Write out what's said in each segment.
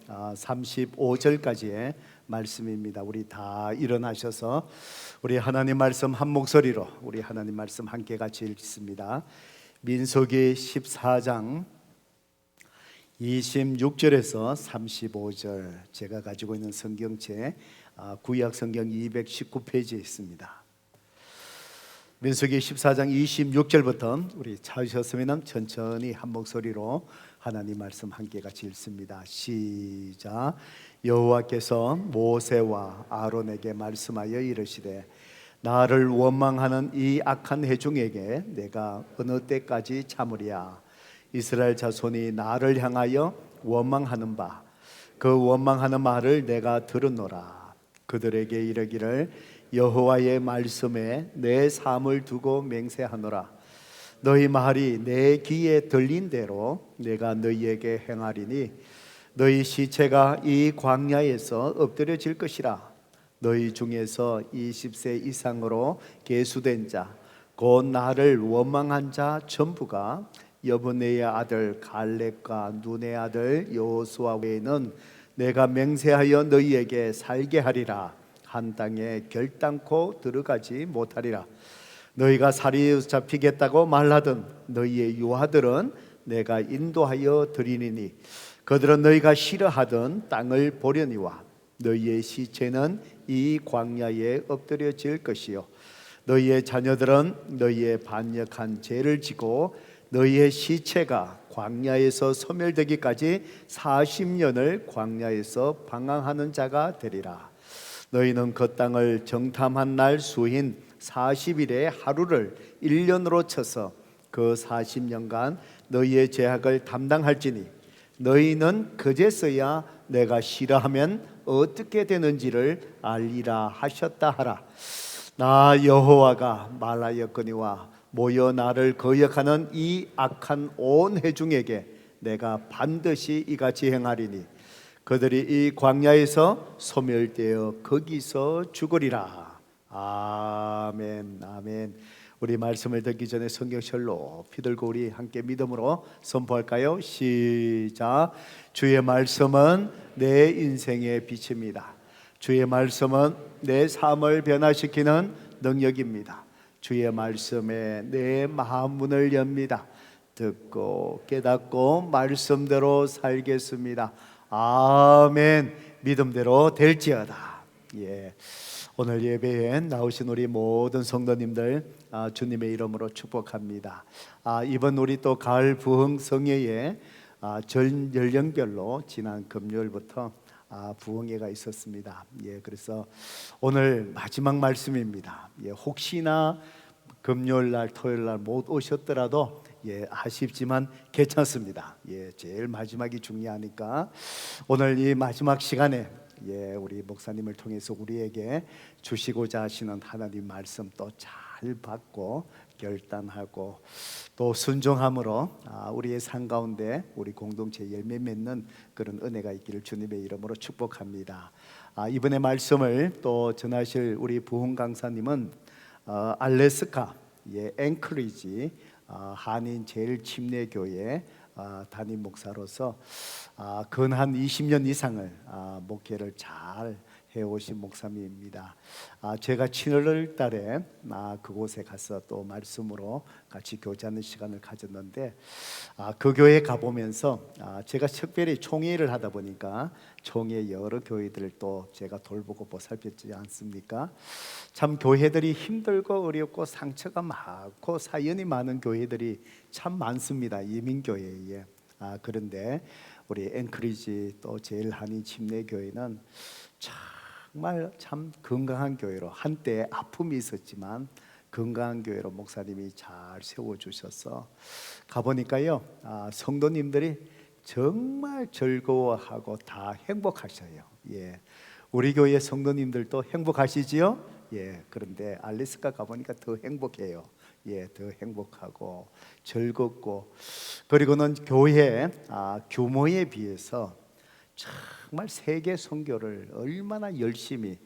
35절까지의 말씀입니다. 우리 다 일어나셔서 우리 하나님 말씀 한 목소리로 우리 하나님 말씀 함께 같이 읽습니다. 민수기 14장 26절에서 35절, 제가 가지고 있는 성경책 구약 성경 219페이지에 있습니다. 민수기 14장 26절부터 우리 찾으셨으면 천천히 한 목소리로 하나님 말씀 함께 같이 읽습니다. 시작. 여호와께서 모세와 아론에게 말씀하여 이르시되 나를 원망하는 이 악한 회중에게 내가 어느 때까지 참으랴. 이스라엘 자손이 나를 향하여 원망하는 바 그 원망하는 말을 내가 들었노라. 그들에게 이르기를 여호와의 말씀에 내 삶을 두고 맹세하노라. 너희 말이 내 귀에 들린 대로 내가 너희에게 행하리니 너희 시체가 이 광야에서 엎드려질 것이라. 너희 중에서 20세 이상으로 계수된 자 곧 나를 원망한 자 전부가 여분네의 아들 갈렙과 눈의 아들 여호수아 외에는 내가 맹세하여 너희에게 살게 하리라. 한 땅에 결단코 들어가지 못하리라. 너희가 살이 잡히겠다고 말하던 너희의 유아들은 내가 인도하여 드리니 그들은 너희가 싫어하던 땅을 보려니와 너희의 시체는 이 광야에 엎드려질 것이요 너희의 자녀들은 너희의 반역한 죄를 지고 너희의 시체가 광야에서 소멸되기까지 40년을 광야에서 방황하는 자가 되리라. 너희는 그 땅을 정탐한 날 수인 40일의 하루를 1년으로 쳐서 그 40년간 너희의 죄악을 담당할지니 너희는 그제서야 내가 싫어하면 어떻게 되는지를 알리라 하셨다 하라. 나 여호와가 말하였거니와 모여 나를 거역하는 이 악한 온 회중에게 내가 반드시 이같이 행하리니 그들이 이 광야에서 소멸되어 거기서 죽으리라. 아멘. 아멘. 우리 말씀을 듣기 전에 성경을 높이 들고 우리 함께 믿음으로 선포할까요? 시작. 주의 말씀은 내 인생의 빛입니다. 주의 말씀은 내 삶을 변화시키는 능력입니다. 주의 말씀에 내 마음 문을 엽니다. 듣고 깨닫고 말씀대로 살겠습니다. 아멘. 믿음대로 될지어다. 예. 오늘 예배에 나오신 우리 모든 성도님들 주님의 이름으로 축복합니다. 이번 우리 또 가을 부흥 성회에 전 연령별로 지난 금요일부터 부흥회가 있었습니다. 예, 그래서 오늘 마지막 말씀입니다. 예, 혹시나 금요일 날, 토요일 날 못 오셨더라도 아쉽지만 괜찮습니다. 제일 마지막이 중요하니까 오늘 이 마지막 시간에 우리 목사님을 통해서 우리에게 주시고자 하시는 하나님 말씀 또 잘 받고 결단하고 또 순종함으로 우리의 삶 가운데 우리 공동체 열매 맺는 그런 은혜가 있기를 주님의 이름으로 축복합니다. 이번에 말씀을 또 전하실 우리 부흥 강사님은 알래스카 앵커리지 한인 제일 침례교회 담임 목사로서 근한 20년 이상을 목회를 잘 해오신 목사님입니다. 제가 7월 달에 그곳에 가서 또 말씀으로 같이 교제하는 시간을 가졌는데 그 교회에 가보면서 제가 특별히 총회를 하다 보니까 총회 여러 교회들을 또 제가 돌보고 보살폈지 않습니까? 참 교회들이 힘들고 어렵고 상처가 많고 사연이 많은 교회들이 참 많습니다. 이민교회에. 그런데 우리 앵커리지 또 제일 한인 침례교회는 정말 참 건강한 교회로, 한때 아픔이 있었지만 건강한 교회로 목사님이 잘 세워주셔서 가보니까요 성도님들이 정말 즐거워하고 다 행복하셔요. 우리 교회 성도님들도 행복하시지요? 그런데 알래스카 가보니까 더 행복해요. 더 행복하고 즐겁고, 그리고는 교회 규모에 비해서 정말 세계 선교를 얼마나 열심히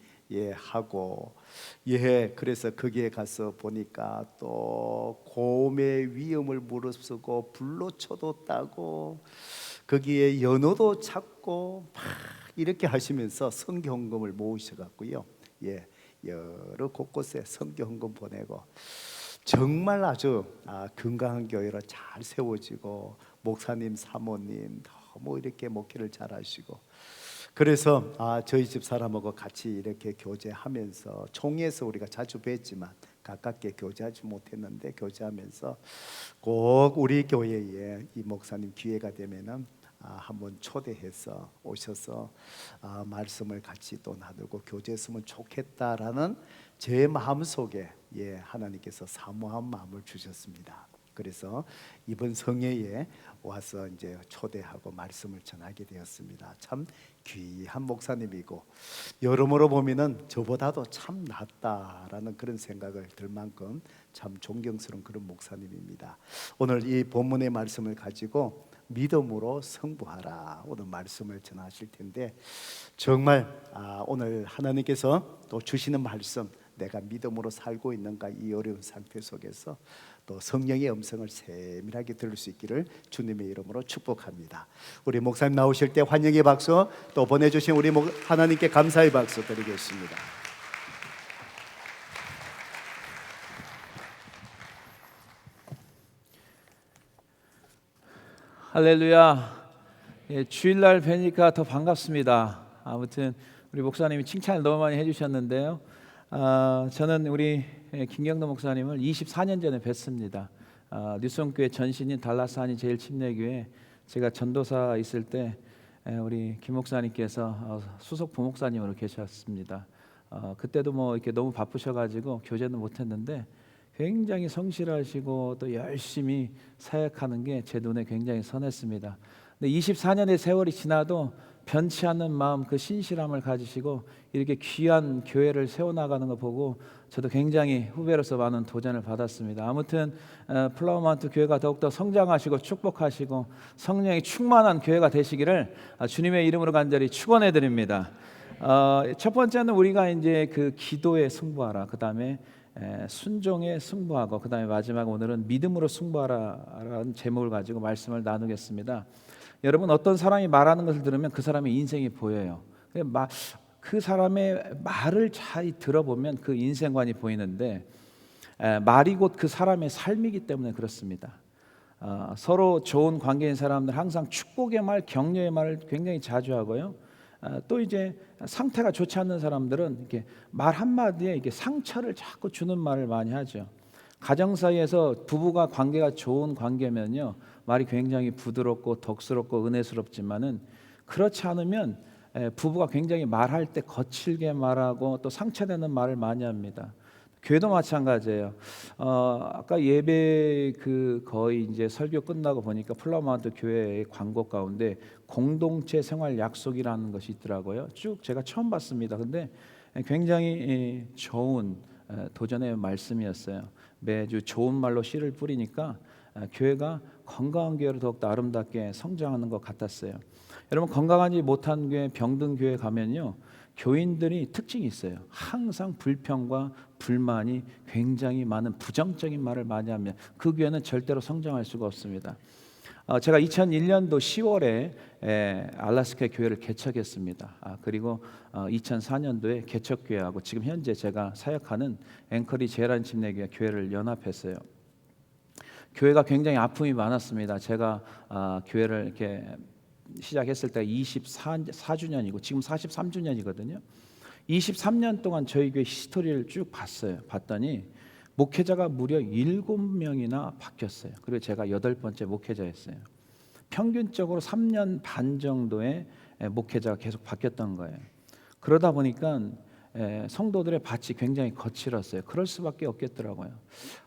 하고 그래서 거기에 가서 보니까 또 곰의 위험을 무릅쓰고 불로초도 따고 거기에 연어도 찾고 막 이렇게 하시면서 선교헌금을 모으셔갖고요, 예, 여러 곳곳에 선교헌금 보내고 정말 아주 건강한 교회로 잘 세워지고 목사님, 사모님 너무 이렇게 목회를 잘하시고, 그래서 저희 집 사람하고 같이 이렇게 교제하면서 총회에서 우리가 자주 뵀지만 가깝게 교제하지 못했는데 교제하면서 꼭 우리 교회에 이 목사님 기회가 되면은 한번 초대해서 오셔서 말씀을 같이 또 나누고 교제했으면 좋겠다라는 제 마음속에 하나님께서 사모한 마음을 주셨습니다. 그래서 이번 성회에 와서 이제 초대하고 말씀을 전하게 되었습니다. 참 귀한 목사님이고 여러모로 보면은 저보다도 참 낫다라는 그런 생각을 들 만큼 참 존경스러운 그런 목사님입니다. 오늘 이 본문의 말씀을 가지고 믿음으로 승부하라, 오늘 말씀을 전하실 텐데, 정말 오늘 하나님께서 또 주시는 말씀, 내가 믿음으로 살고 있는가, 이 어려운 상태 속에서 또 성령의 음성을 세밀하게 들을 수 있기를 주님의 이름으로 축복합니다. 우리 목사님 나오실 때 환영의 박수, 또 보내주신 우리 하나님께 감사의 박수 드리겠습니다. 할렐루야. 주일날 뵈니까 더 반갑습니다. 아무튼 우리 목사님이 칭찬을 너무 많이 해주셨는데요. 저는 우리 김경도 목사님을 24년 전에 뵀습니다. 뉴성교회 전신인 달라스 한인 제일침례교회 제가 전도사 있을 때 우리 김 목사님께서 수석 부목사님으로 계셨습니다. 그때도 뭐 이렇게 너무 바쁘셔가지고 교제는 못했는데 굉장히 성실하시고 또 열심히 사역하는 게 제 눈에 굉장히 선했습니다. 근데 24년의 세월이 지나도 변치 않는 마음, 그 신실함을 가지시고 이렇게 귀한 교회를 세워나가는 거 보고 저도 굉장히 후배로서 많은 도전을 받았습니다. 아무튼 플라워마운트 교회가 더욱더 성장하시고 축복하시고 성령이 충만한 교회가 되시기를 주님의 이름으로 간절히 축원해 드립니다. 첫 번째는 우리가 이제 그 기도에 승부하라, 그 다음에 순종에 승부하고, 그 다음에 마지막 오늘은 믿음으로 승부하라라는 제목을 가지고 말씀을 나누겠습니다. 여러분, 어떤 사람이 말하는 것을 들으면 그 사람의 인생이 보여요. 그 사람의 말을 잘 들어보면 그 인생관이 보이는데, 말이 곧 그 사람의 삶이기 때문에 그렇습니다. 서로 좋은 관계인 사람들 항상 축복의 말, 격려의 말을 굉장히 자주 하고요. 또 이제 상태가 좋지 않는 사람들은 이렇게 말 한마디에 이렇게 상처를 자꾸 주는 말을 많이 하죠. 가정 사이에서 부부가 관계가 좋은 관계면요, 말이 굉장히 부드럽고 덕스럽고 은혜스럽지만은 그렇지 않으면 부부가 굉장히 말할 때 거칠게 말하고 또 상처되는 말을 많이 합니다. 교회도 마찬가지예요. 아까 예배 거의 이제 설교 끝나고 보니까 플라워마운트 교회의 광고 가운데 공동체 생활 약속이라는 것이 있더라고요. 쭉 제가 처음 봤습니다. 근데 굉장히 좋은 도전의 말씀이었어요. 매주 좋은 말로 씨를 뿌리니까 교회가 건강한 교회로 더욱더 아름답게 성장하는 것 같았어요. 여러분, 건강하지 못한 교회, 병든 교회 가면요, 교인들이 특징이 있어요. 항상 불평과 불만이 굉장히 많은 부정적인 말을 많이 하면 그 교회는 절대로 성장할 수가 없습니다. 제가 2001년도 10월에 알래스카 교회를 개척했습니다. 그리고 2004년도에 개척교회하고 지금 현재 제가 사역하는 앵커리 제일한 침례교회 교회를 연합했어요. 교회가 굉장히 아픔이 많았습니다. 제가 교회를 이렇게 시작했을 때 24주년이고 지금 43주년이거든요. 23년 동안 저희 교회 히스토리를 쭉 봤더니 목회자가 무려 7명이나 바뀌었어요. 그리고 제가 8번째 목회자였어요. 평균적으로 3년 반 정도의 목회자가 계속 바뀌었던 거예요. 그러다 보니까 성도들의 밭이 굉장히 거칠었어요. 그럴 수밖에 없겠더라고요.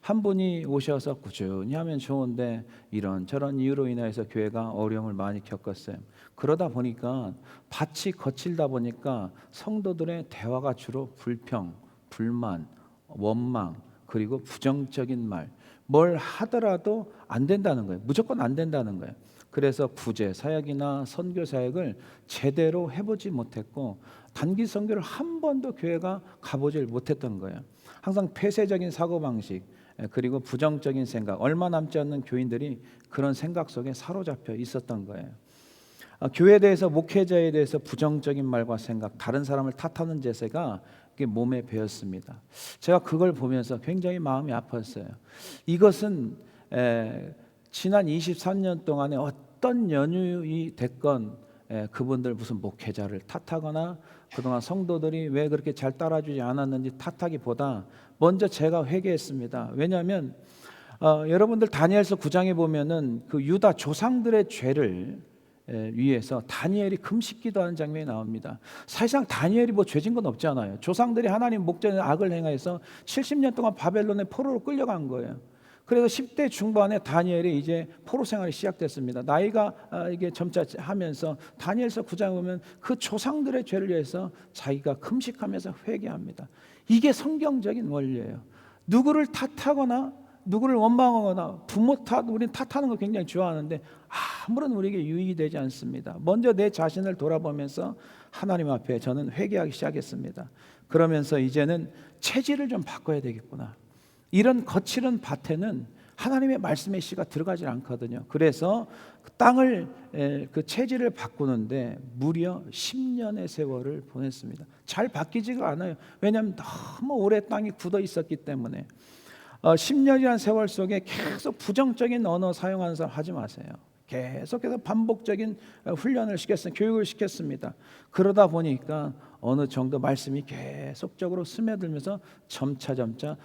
한 분이 오셔서 꾸준히 하면 좋은데 이런저런 이유로 인해서 교회가 어려움을 많이 겪었어요. 그러다 보니까 밭이 거칠다 보니까 성도들의 대화가 주로 불평, 불만, 원망, 그리고 부정적인 말, 뭘 하더라도 안 된다는 거예요. 무조건 안 된다는 거예요. 그래서 구제 사역이나 선교 사역을 제대로 해보지 못했고 단기 선교를 한 번도 교회가 가보질 못했던 거예요. 항상 폐쇄적인 사고방식, 그리고 부정적인 생각, 얼마 남지 않는 교인들이 그런 생각 속에 사로잡혀 있었던 거예요. 교회에 대해서, 목회자에 대해서 부정적인 말과 생각, 다른 사람을 탓하는 제세가 그게 몸에 배었습니다. 제가 그걸 보면서 굉장히 마음이 아팠어요. 이것은 지난 23년 동안에 어떤 연유이 됐건 그분들 무슨 목회자를 탓하거나 그동안 성도들이 왜 그렇게 잘 따라주지 않았는지 탓하기보다 먼저 제가 회개했습니다. 왜냐하면 여러분들 다니엘서 9장에 보면은 그 유다 조상들의 죄를 위해서 다니엘이 금식기도하는 장면이 나옵니다. 사실상 다니엘이 뭐 죄진 건 없잖아요. 조상들이 하나님 목전에 악을 행해서 70년 동안 바벨론의 포로로 끌려간 거예요. 그래서 10대 중반에 다니엘이 이제 포로 생활이 시작됐습니다. 나이가 이게 점차 하면서 다니엘서 9장에 보면 그 조상들의 죄를 위해서 자기가 금식하면서 회개합니다. 이게 성경적인 원리예요. 누구를 탓하거나 누구를 원망하거나 부모 우리는 탓하는 거 굉장히 좋아하는데 아무런 우리에게 유익이 되지 않습니다. 먼저 내 자신을 돌아보면서 하나님 앞에 저는 회개하기 시작했습니다. 그러면서 이제는 체질을 좀 바꿔야 되겠구나. 이런 거칠은 밭에는 하나님의 말씀의 씨가 들어가지 않거든요. 그래서 땅을 그 체질을 바꾸는데 무려 10년의 세월을 보냈습니다. 잘 바뀌지가 않아요. 왜냐하면 너무 오래 땅이 굳어 있었기 때문에. 10년이라는 세월 속에 계속 부정적인 언어 사용하는 사람 하지 마세요. 계속해서 반복적인 훈련을 시켰어요. 교육을 시켰습니다. 그러다 보니까 어느 정도 말씀이 계속적으로 스며들면서 점차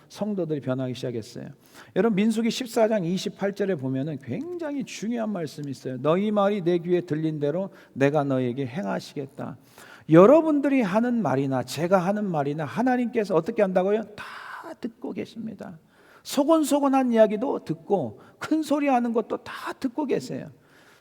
성도들이 변하기 시작했어요. 여러분 민수기 14장 28절에 보면은 굉장히 중요한 말씀이 있어요. 너희 말이 내 귀에 들린 대로 내가 너에게 행하시겠다. 여러분들이 하는 말이나 제가 하는 말이나 하나님께서 어떻게 한다고요? 다 듣고 계십니다. 소곤소곤한 이야기도 듣고 큰 소리 하는 것도 다 듣고 계세요.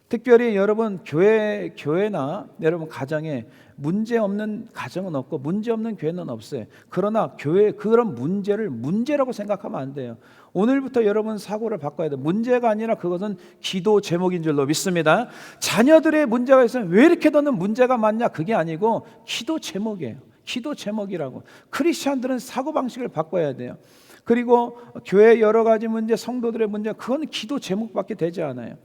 특별히 여러분 교회나 여러분 가정에 문제 없는 가정은 없고 문제 없는 교회는 없어요. 그러나 교회 그런 문제를 문제라고 생각하면 안 돼요. 오늘부터 여러분 사고를 바꿔야 돼요. 문제가 아니라 그것은 기도 제목인 줄로 믿습니다. 자녀들의 문제가 있으면 왜 이렇게 너는 문제가 많냐? 그게 아니고 기도 제목이에요. 기도 제목이라고. 크리스찬들은 사고방식을 바꿔야 돼요. 그리고 교회 여러 가지 문제, 성도들의 문제, 그건 기도 제목밖에 되지 않아요.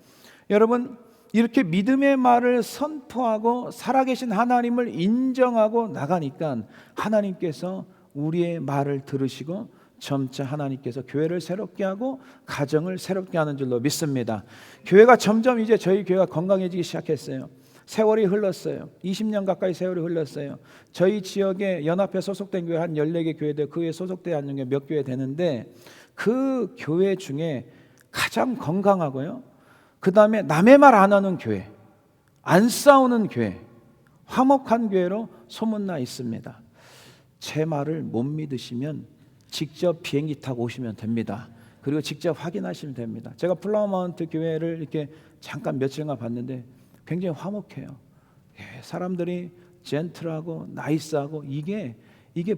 여러분 이렇게 믿음의 말을 선포하고 살아계신 하나님을 인정하고 나가니까 하나님께서 우리의 말을 들으시고 점차 하나님께서 교회를 새롭게 하고 가정을 새롭게 하는 줄로 믿습니다. 교회가 점점 이제 저희 교회가 건강해지기 시작했어요. 세월이 흘렀어요. 20년 가까이 세월이 흘렀어요. 저희 지역에 연합회 소속된 교회 한 14개 교회들 그 외에 소속되지 않는 게 몇 교회 되는데 그 교회 중에 가장 건강하고요. 그 다음에 남의 말 안 하는 교회, 안 싸우는 교회, 화목한 교회로 소문나 있습니다. 제 말을 못 믿으시면 직접 비행기 타고 오시면 됩니다. 그리고 직접 확인하시면 됩니다. 제가 플라워마운트 교회를 이렇게 잠깐 며칠간 봤는데 굉장히 화목해요. 사람들이 젠틀하고 나이스하고 이게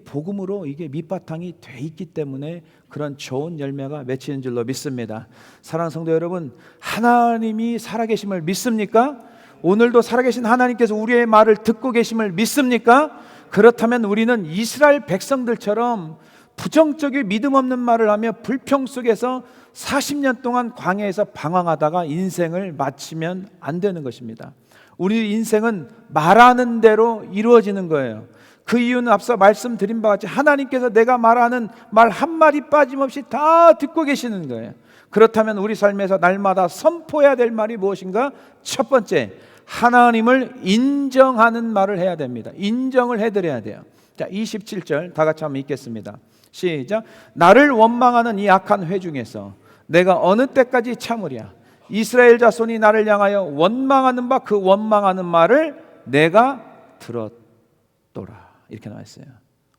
복음으로 이게 밑바탕이 돼 있기 때문에 그런 좋은 열매가 맺히는 줄로 믿습니다. 사랑하는 성도 여러분, 하나님이 살아계심을 믿습니까? 오늘도 살아계신 하나님께서 우리의 말을 듣고 계심을 믿습니까? 그렇다면 우리는 이스라엘 백성들처럼 부정적인 믿음 없는 말을 하며 불평 속에서 40년 동안 광야에서 방황하다가 인생을 마치면 안 되는 것입니다. 우리 인생은 말하는 대로 이루어지는 거예요. 그 이유는 앞서 말씀드린 바와 같이 하나님께서 내가 말하는 말 한마디 빠짐없이 다 듣고 계시는 거예요. 그렇다면 우리 삶에서 날마다 선포해야 될 말이 무엇인가? 첫 번째, 하나님을 인정하는 말을 해야 됩니다. 인정을 해드려야 돼요. 자, 27절 다 같이 한번 읽겠습니다. 시작. 나를 원망하는 이 악한 회 중에서 내가 어느 때까지 참으랴? 이스라엘 자손이 나를 향하여 원망하는 바 그 원망하는 말을 내가 들었도라. 이렇게 나와 있어요.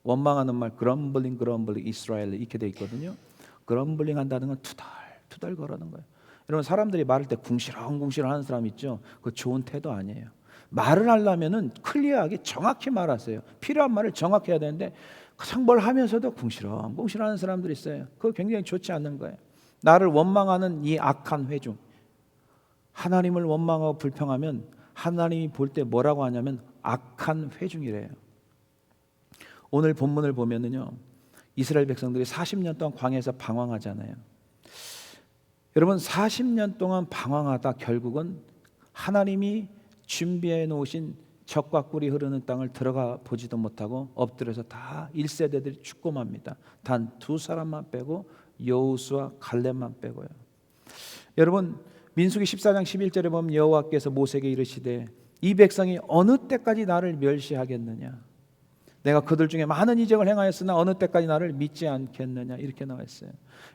원망하는 말 grumbling 이스라엘 이렇게 돼 있거든요. grumbling 한다는 건 투덜 거라는 거예요. 여러분 사람들이 말할 때 궁시렁궁시렁 하는 사람 있죠. 그거 좋은 태도 아니에요. 말을 하려면은 클리어하게 정확히 말하세요. 필요한 말을 정확히 해야 되는데 상벌 하면서도 궁시렁궁시렁 하는 사람들이 있어요. 그거 굉장히 좋지 않는 거예요. 나를 원망하는 이 악한 회중, 하나님을 원망하고 불평하면 하나님이 볼 때 뭐라고 하냐면 악한 회중이래요. 오늘 본문을 보면은요, 이스라엘 백성들이 40년 동안 광야에서 방황하잖아요. 여러분 40년 동안 방황하다 결국은 하나님이 준비해 놓으신 젖과 꿀이 흐르는 땅을 들어가 보지도 못하고 엎드려서 다 1세대들이 죽고 맙니다. 단 2사람만 빼고 여호수아 갈렙만 빼고요. 여러분, 민수기 14장 11절에 보면 여호와께서 모세에게 이르시되 이 백성이 어느 때까지 나를 멸시하겠느냐, 내가 그들 중에 많은 이적을 행하였으나 어느 때까지 나를 믿지 않겠느냐, 이렇게 나와 있어요.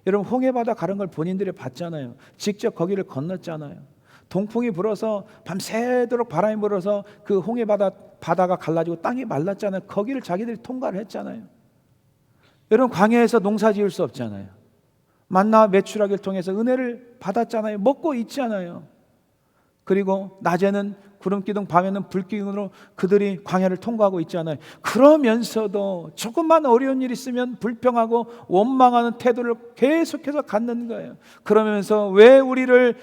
여러분, 홍해바다 가는 걸 본인들이 봤잖아요. 직접 거기를 건넜잖아요. 동풍이 불어서 밤새도록 바람이 불어서 그 바다가 갈라지고 땅이 말랐잖아요. 거기를 자기들이 통과를 했잖아요. 여러분, 광야에서 농사 지을 수 없잖아요. 만나 메추라기를 통해서 은혜를 받았잖아요. 먹고 있잖아요. 그리고 낮에는 구름기둥, 밤에는 불기둥으로 그들이 광야를 통과하고 있잖아요. 그러면서도 조금만 어려운 일 있으면 불평하고 원망하는 태도를 계속해서 갖는 거예요. 그러면서 왜 우리를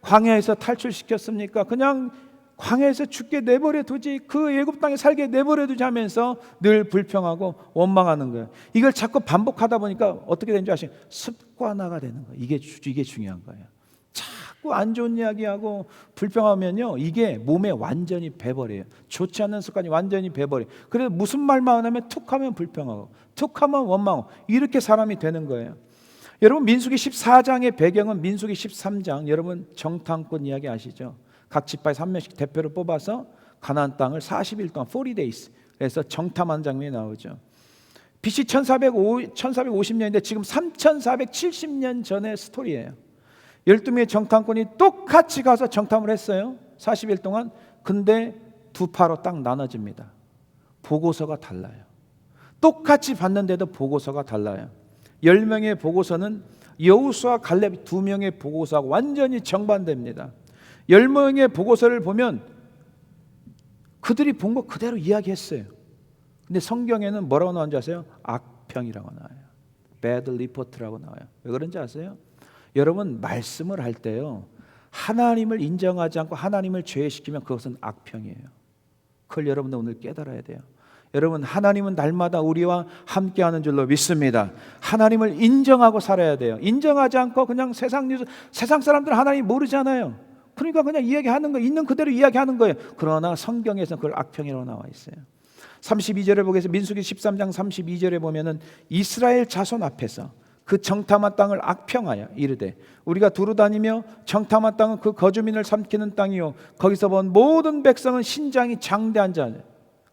광야에서 탈출시켰습니까? 그냥 광야에서 죽게 내버려 두지, 그 애굽 땅에 살게 내버려 두지 하면서 늘 불평하고 원망하는 거예요. 이걸 자꾸 반복하다 보니까 어떻게 되는지 아시죠? 습관화가 되는 거예요. 이게 중요한 거예요. 자꾸 안 좋은 이야기하고 불평하면요, 이게 몸에 완전히 배버려요. 좋지 않은 습관이 완전히 배버려요. 그래서 무슨 말만 하면 툭하면 불평하고 툭하면 원망하고 이렇게 사람이 되는 거예요. 여러분, 민수기 14장의 배경은 민수기 13장, 여러분 정탐꾼 이야기 아시죠? 각 지파에서 한 명씩 대표를 뽑아서 가나안 땅을 40일 동안 40 days 그래서 정탐한 장면이 나오죠. BC 1450년인데 지금 3470년 전의 스토리예요. 12명의 정탐꾼이 똑같이 가서 정탐을 했어요. 40일 동안. 근데 두 파로 딱 나눠집니다. 보고서가 달라요. 똑같이 봤는데도 보고서가 달라요. 10명의 보고서는 여호수아 갈렙 2명의 보고서하고 완전히 정반대입니다. 10명의 보고서를 보면 그들이 본 거 그대로 이야기했어요. 근데 성경에는 뭐라고 나오는지 아세요? 악평이라고 나와요. bad report라고 나와요. 왜 그런지 아세요? 여러분, 말씀을 할 때요, 하나님을 인정하지 않고 하나님을 죄시키면 그것은 악평이에요. 그걸 여러분들 오늘 깨달아야 돼요. 여러분, 하나님은 날마다 우리와 함께하는 줄로 믿습니다. 하나님을 인정하고 살아야 돼요. 인정하지 않고 그냥 세상 사람들은 하나님 모르잖아요. 그러니까 그냥 이야기하는 거예요. 있는 그대로 이야기하는 거예요. 그러나 성경에서는 그걸 악평이라고 나와 있어요. 32절에 보겠습니다. 민수기 13장 32절에 보면은 이스라엘 자손 앞에서 그 정탐한 땅을 악평하여 이르되 우리가 두루 다니며 정탐한 땅은 그 거주민을 삼키는 땅이요 거기서 본 모든 백성은 신장이 장대한 자,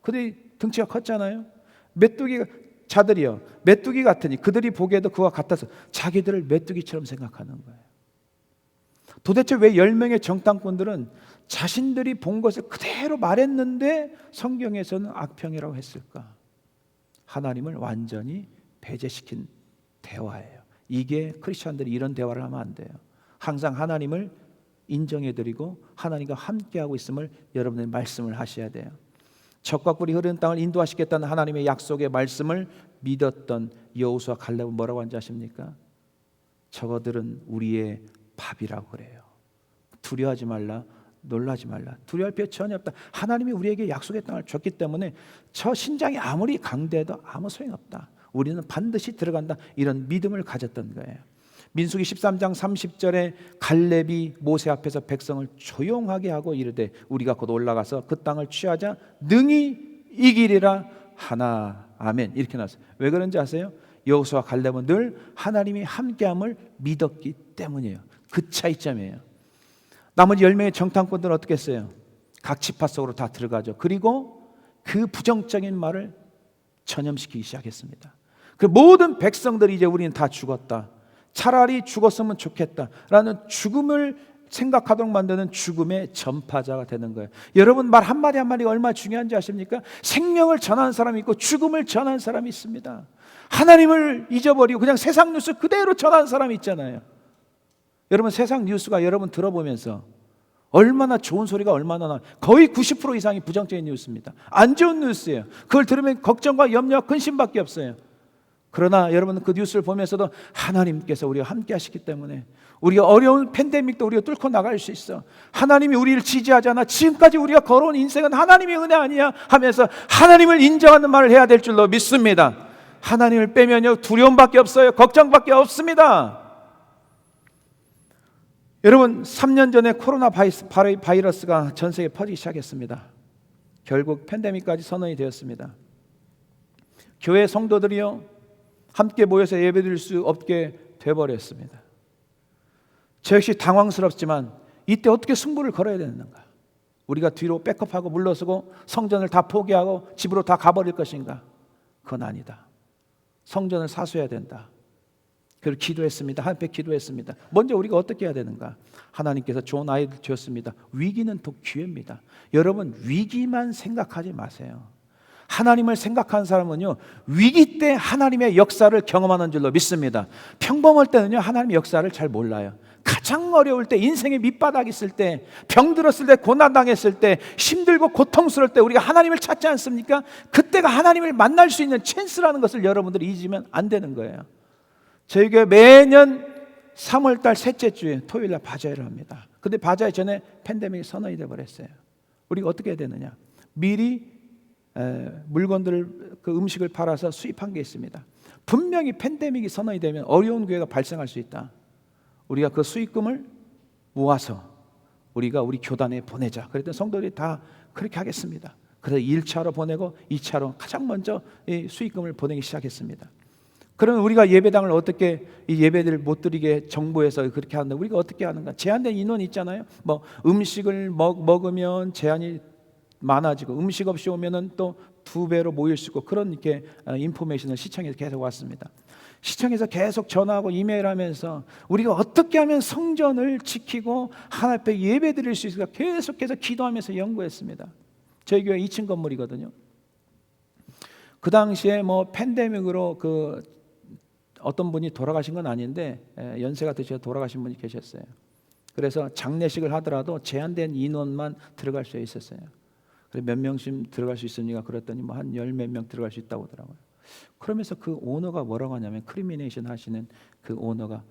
그들이 등치가 컸잖아요. 메뚜기 자들이요 메뚜기 같으니 그들이 보기에도 그와 같아서 자기들을 메뚜기처럼 생각하는 거예요. 도대체 왜 10명의 정탐꾼들은 자신들이 본 것을 그대로 말했는데 성경에서는 악평이라고 했을까? 하나님을 완전히 배제시킨 대화예요. 이게 크리스천들이 이런 대화를 하면 안 돼요. 항상 하나님을 인정해드리고 하나님과 함께하고 있음을 여러분들이 말씀을 하셔야 돼요. 젖과 꿀이 흐르는 땅을 인도하시겠다는 하나님의 약속의 말씀을 믿었던 여호수아 갈렙은 뭐라고 하는지 아십니까? 저거들은 우리의 밥이라고 그래요. 두려워하지 말라, 놀라지 말라. 두려워할 필요 전혀 없다. 하나님이 우리에게 약속의 땅을 줬기 때문에 저 신장이 아무리 강대해도 아무 소용없다. 우리는 반드시 들어간다. 이런 믿음을 가졌던 거예요. 민수기 13장 30절에 갈렙이 모세 앞에서 백성을 조용하게 하고 이르되 우리가 곧 올라가서 그 땅을 취하자 능히 이기리라 하나. 아멘. 이렇게 나왔어요. 왜 그런지 아세요? 여호수아 갈렙은 늘 하나님이 함께함을 믿었기 때문이에요. 그 차이점이에요. 나머지 10명의 정탐꾼들은 어떻게 했어요? 각 지파 속으로 다 들어가죠. 그리고 그 부정적인 말을 전염시키기 시작했습니다. 그 모든 백성들이 이제 우리는 다 죽었다. 차라리 죽었으면 좋겠다라는 죽음을 생각하도록 만드는 죽음의 전파자가 되는 거예요. 여러분, 말 한마디 한마디가 얼마나 중요한지 아십니까? 생명을 전하는 사람이 있고 죽음을 전하는 사람이 있습니다. 하나님을 잊어버리고 그냥 세상 뉴스 그대로 전하는 사람이 있잖아요. 여러분, 세상 뉴스가 여러분 들어보면서 얼마나 좋은 소리가 얼마나 나와요. 거의 90% 이상이 부정적인 뉴스입니다. 안 좋은 뉴스예요. 그걸 들으면 걱정과 염려와 근심밖에 없어요. 그러나 여러분, 그 뉴스를 보면서도 하나님께서 우리와 함께 하시기 때문에 우리가 어려운 팬데믹도 우리가 뚫고 나갈 수 있어. 하나님이 우리를 지지하잖아. 지금까지 우리가 걸어온 인생은 하나님의 은혜 아니야 하면서 하나님을 인정하는 말을 해야 될 줄로 믿습니다. 하나님을 빼면요 두려움밖에 없어요. 걱정밖에 없습니다. 여러분, 3년 전에 코로나 바이러스가 전 세계에 퍼지기 시작했습니다. 결국 팬데믹까지 선언이 되었습니다. 교회 성도들이요, 함께 모여서 예배드릴 수 없게 돼버렸습니다. 저 역시 당황스럽지만 이때 어떻게 승부를 걸어야 되는가? 우리가 뒤로 백업하고 물러서고 성전을 다 포기하고 집으로 다 가버릴 것인가? 그건 아니다. 성전을 사수해야 된다. 그걸 기도했습니다. 하나님 앞에 기도했습니다. 먼저 우리가 어떻게 해야 되는가? 하나님께서 좋은 아이들 주었습니다. 위기는 또 기회입니다. 여러분, 위기만 생각하지 마세요. 하나님을 생각하는 사람은요, 위기 때 하나님의 역사를 경험하는 줄로 믿습니다. 평범할 때는요, 하나님의 역사를 잘 몰라요. 가장 어려울 때, 인생의 밑바닥 있을 때, 병들었을 때, 고난당했을 때, 힘들고 고통스러울 때 우리가 하나님을 찾지 않습니까? 그때가 하나님을 만날 수 있는 찬스라는 것을 여러분들이 잊으면 안 되는 거예요. 저희 교회 매년 3월달 셋째 주에 토요일날 바자회를 합니다. 근데 바자회 전에 팬데믹이 선언이 되어버렸어요. 우리가 어떻게 해야 되느냐? 미리 물건들을, 그 음식을 팔아서 수입한 게 있습니다. 분명히 팬데믹이 선언이 되면 어려운 교회가 발생할 수 있다. 우리가 그 수익금을 모아서 우리가 우리 교단에 보내자. 그랬더니 성도들이 다 그렇게 하겠습니다. 그래서 1차로 보내고 2차로 가장 먼저 이 수익금을 보내기 시작했습니다. 그러면 우리가 예배당을 어떻게, 이 예배들을 못 드리게 정부에서 그렇게 하는데 우리가 어떻게 하는가? 제한된 인원이 있잖아요. 뭐 음식을 먹으면 제한이 많아지고 음식 없이 오면은 또 2배로 모일 수 있고, 그런 이렇게 인포메이션을 시청에서 계속 왔습니다. 시청에서 계속 전화하고 이메일하면서 우리가 어떻게 하면 성전을 지키고 하나님 앞에 예배 드릴 수 있을까 계속해서 기도하면서 연구했습니다. 저희 교회 2층 건물이거든요. 그 당시에 뭐 팬데믹으로 그 어떤 분이 돌아가신 건 아닌데 연세가 드셔서 돌아가신 분이 계셨어요. 그래서 장례식을 하더라도 제한된 인원만 들어갈 수 있었어요. 그래서 몇 명씩 들어갈 수 있습니까? 그랬더니 뭐 한 10몇 명 들어갈 수 있다고 하더라고요. 그러면서 그 오너가 뭐라고 하냐면, 크리미네이션 하시는 그 오너가,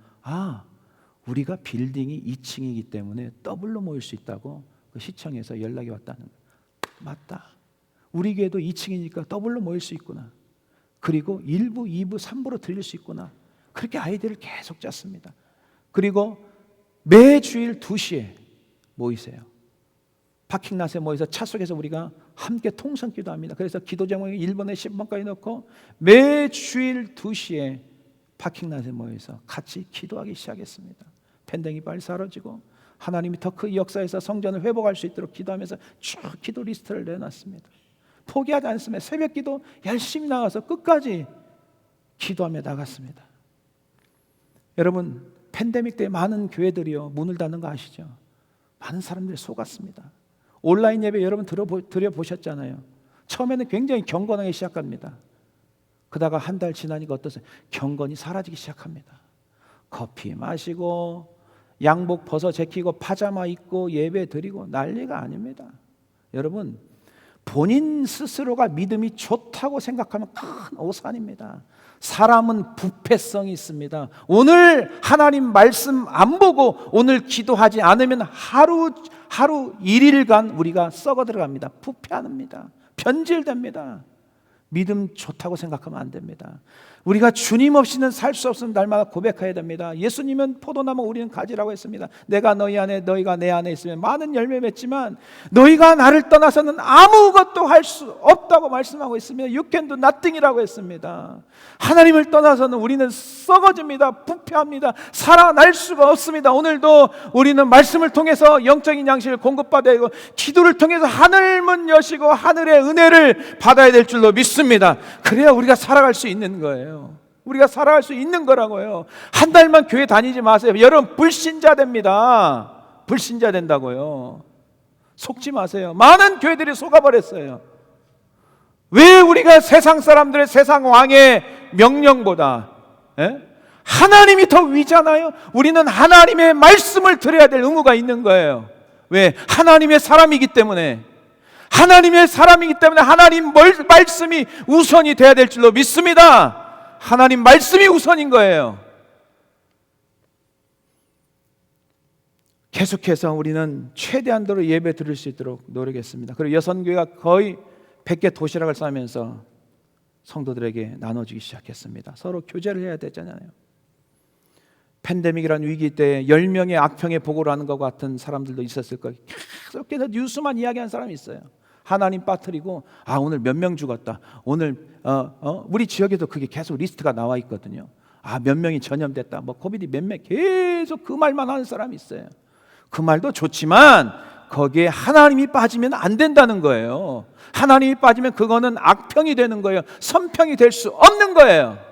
우리가 빌딩이 2층이기 때문에 더블로 모일 수 있다고 그 시청에서 연락이 왔다는 거예요. 맞다. 우리 교회도 2층이니까 더블로 모일 수 있구나. 그리고 1부, 2부, 3부로 들릴 수 있구나. 그렇게 아이디어를 계속 짰습니다. 그리고 매주일 2시에 모이세요. 파킹랏에 모여서 차 속에서 우리가 함께 통성 기도합니다. 그래서 기도 제목이 1번에 10번까지 넣고 매주일 2시에 파킹랏에 모여서 같이 기도하기 시작했습니다. 팬데믹이 빨리 사라지고 하나님이 더 큰 역사에서 성전을 회복할 수 있도록 기도하면서 쭉 기도 리스트를 내놨습니다. 포기하지 않습니다. 새벽 기도 열심히 나가서 끝까지 기도하며 나갔습니다. 여러분, 팬데믹 때 많은 교회들이요 문을 닫는 거 아시죠? 많은 사람들이 속았습니다. 온라인 예배 여러분 드려보셨잖아요. 처음에는 굉장히 경건하게 시작합니다. 그러다가 한 달 지나니까 어떠세요? 경건이 사라지기 시작합니다. 커피 마시고 양복 벗어 제키고 파자마 입고 예배 드리고 난리가 아닙니다. 여러분, 본인 스스로가 믿음이 좋다고 생각하면 큰 오산입니다. 사람은 부패성이 있습니다. 오늘 하나님 말씀 안 보고 오늘 기도하지 않으면 하루 1일간 우리가 썩어 들어갑니다. 부패합니다. 변질됩니다. 믿음 좋다고 생각하면 안 됩니다. 우리가 주님 없이는 살 수 없는 날마다 고백해야 됩니다. 예수님은 포도나무 우리는 가지라고 했습니다. 내가 너희 안에 너희가 내 안에 있으면 많은 열매 맺지만 너희가 나를 떠나서는 아무것도 할 수 없다고 말씀하고 있습니다. You can do nothing이라고 했습니다. 하나님을 떠나서는 우리는 썩어집니다. 부패합니다. 살아날 수가 없습니다. 오늘도 우리는 말씀을 통해서 영적인 양식을 공급받아야 되고 기도를 통해서 하늘문 여시고 하늘의 은혜를 받아야 될 줄로 믿습니다. 그래야 우리가 살아갈 수 있는 거예요. 우리가 살아갈 수 있는 거라고요. 한 달만 교회 다니지 마세요. 여러분, 불신자 됩니다. 불신자 된다고요. 속지 마세요. 많은 교회들이 속아버렸어요. 왜 우리가 세상 사람들의 세상 왕의 명령보다 하나님이 더 위잖아요. 우리는 하나님의 말씀을 들어야 될 의무가 있는 거예요. 왜? 하나님의 사람이기 때문에. 하나님의 사람이기 때문에 하나님 말씀이 우선이 돼야 될 줄로 믿습니다. 하나님 말씀이 우선인 거예요. 계속해서 우리는 최대한도로 예배 드릴 수 있도록 노력했습니다. 그리고 여선교회가 거의 100개 도시락을 싸면서 성도들에게 나눠주기 시작했습니다. 서로 교제를 해야 되잖아요. 팬데믹이라는 위기 때 10명의 악평의 보고를 하는 것 같은 사람들도 있었을 거예요. 계속해서 뉴스만 이야기하는 사람이 있어요. 하나님 빠뜨리고 오늘 몇 명 죽었다. 오늘 우리 지역에도 그게 계속 리스트가 나와 있거든요. 몇 명이 전염됐다. 뭐 코비드 몇 명 계속 그 말만 하는 사람이 있어요. 그 말도 좋지만 거기에 하나님이 빠지면 안 된다는 거예요. 하나님이 빠지면 그거는 악평이 되는 거예요. 선평이 될 수 없는 거예요.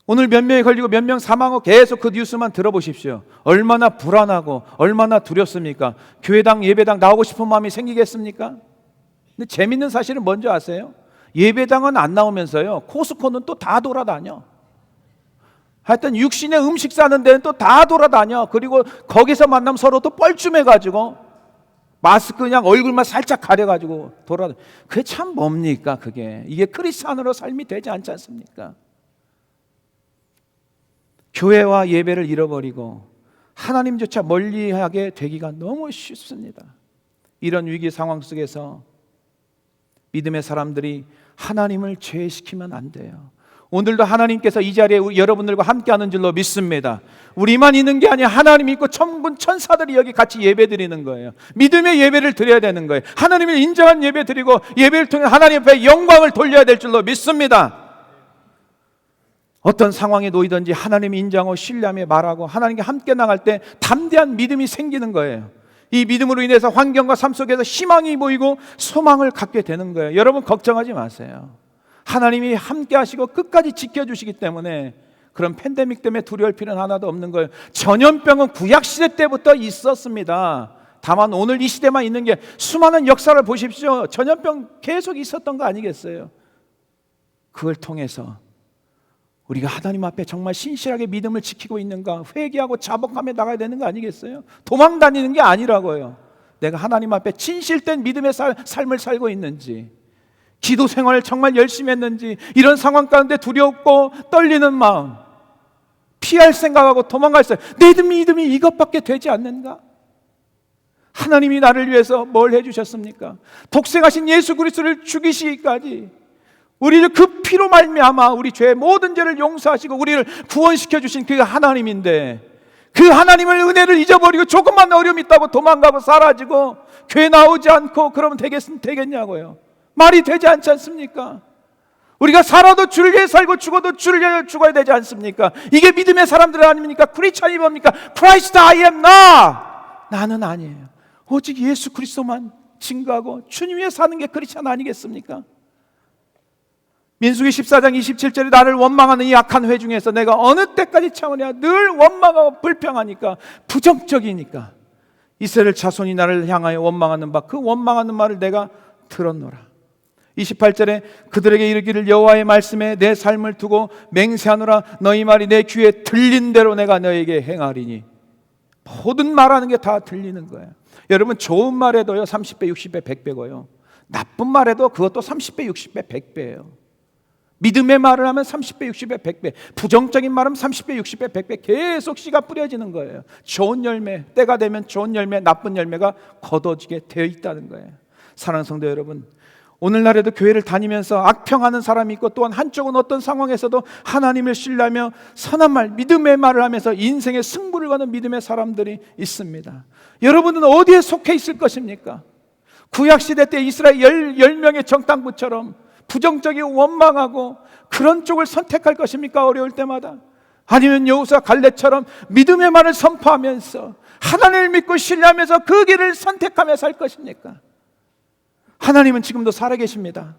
오늘 몇 명이 걸리고 몇 명 사망하고 계속 그 뉴스만 들어보십시오. 얼마나 불안하고 얼마나 두렵습니까? 교회당 예배당 나오고 싶은 마음이 생기겠습니까? 근데 재밌는 사실은 뭔지 아세요? 예배당은 안 나오면서요, 코스코는 또 다 돌아다녀. 하여튼 육신의 음식 사는 데는 또 다 돌아다녀. 그리고 거기서 만나면 서로 또 뻘쭘해가지고 마스크 그냥 얼굴만 살짝 가려가지고 돌아다녀. 그게 참 뭡니까 그게? 이게 크리스찬으로 삶이 되지 않지 않습니까? 교회와 예배를 잃어버리고 하나님조차 멀리하게 되기가 너무 쉽습니다. 이런 위기 상황 속에서 믿음의 사람들이 하나님을 제외시키면 안 돼요. 오늘도 하나님께서 이 자리에 여러분들과 함께하는 줄로 믿습니다. 우리만 있는 게 아니라 하나님 있고 천군 천사들이 여기 같이 예배드리는 거예요. 믿음의 예배를 드려야 되는 거예요. 하나님을 인정한 예배 드리고 예배를 통해 하나님 앞에 영광을 돌려야 될 줄로 믿습니다. 어떤 상황에 놓이든지 하나님이 인정하고 신뢰하며 말하고 하나님과 함께 나갈 때 담대한 믿음이 생기는 거예요. 이 믿음으로 인해서 환경과 삶 속에서 희망이 보이고 소망을 갖게 되는 거예요. 여러분 걱정하지 마세요. 하나님이 함께 하시고 끝까지 지켜주시기 때문에 그런 팬데믹 때문에 두려울 필요는 하나도 없는 거예요. 전염병은 구약시대 때부터 있었습니다. 다만 오늘 이 시대만 있는 게 수많은 역사를 보십시오. 전염병 계속 있었던 거 아니겠어요? 그걸 통해서 우리가 하나님 앞에 정말 신실하게 믿음을 지키고 있는가, 회개하고 자복하며 나가야 되는 거 아니겠어요? 도망 다니는 게 아니라고요. 내가 하나님 앞에 진실된 믿음의 삶을 살고 있는지, 기도 생활을 정말 열심히 했는지, 이런 상황 가운데 두렵고 떨리는 마음, 피할 생각하고 도망갈 생각, 내 믿음이 이것밖에 되지 않는가? 하나님이 나를 위해서 뭘 해주셨습니까? 독생하신 예수 그리스도를 죽이시기까지 우리를 그 피로 말미암아 우리 죄의 모든 죄를 용서하시고 우리를 구원시켜 주신 그 하나님인데, 그 하나님을 은혜를 잊어버리고 조금만 어려움이 있다고 도망가고 사라지고 교회 나오지 않고 그러면 되겠냐고요. 말이 되지 않지 않습니까? 우리가 살아도 주를 위해 살고 죽어도 주를 위해 죽어야 되지 않습니까? 이게 믿음의 사람들 아닙니까? 크리스찬이 뭡니까? Christ I am not. 나는 아니에요. 오직 예수 그리스도만 증거하고 주님 위해 사는 게 크리스찬 아니겠습니까? 민수기 14장 27절에 나를 원망하는 이 악한 회 중에서 내가 어느 때까지 참으랴. 늘 원망하고 불평하니까, 부정적이니까 이스라엘 자손이 나를 향하여 원망하는 바 그 원망하는 말을 내가 들었노라. 28절에 그들에게 이르기를 여호와의 말씀에 내 삶을 두고 맹세하노라. 너희 말이 내 귀에 들린 대로 내가 너에게 행하리니. 모든 말하는 게 다 들리는 거예요. 여러분 좋은 말에도요 30배, 60배, 100배고요. 나쁜 말에도 그것도 30배, 60배, 100배예요. 믿음의 말을 하면 30배, 60배, 100배, 부정적인 말은 30배, 60배, 100배 계속 씨가 뿌려지는 거예요. 좋은 열매, 때가 되면 좋은 열매, 나쁜 열매가 거둬지게 되어 있다는 거예요. 사랑하는 성도 여러분, 오늘날에도 교회를 다니면서 악평하는 사람이 있고, 또한 한쪽은 어떤 상황에서도 하나님을 신뢰하며 선한 말, 믿음의 말을 하면서 인생의 승부를 거는 믿음의 사람들이 있습니다. 여러분은 어디에 속해 있을 것입니까? 구약시대 때 이스라엘 10명의 정탐꾼처럼 부정적이고 원망하고 그런 쪽을 선택할 것입니까? 어려울 때마다. 아니면 여호수아 갈렙처럼 믿음의 말을 선포하면서 하나님을 믿고 신뢰하면서 그 길을 선택하며 살 것입니까? 하나님은 지금도 살아계십니다.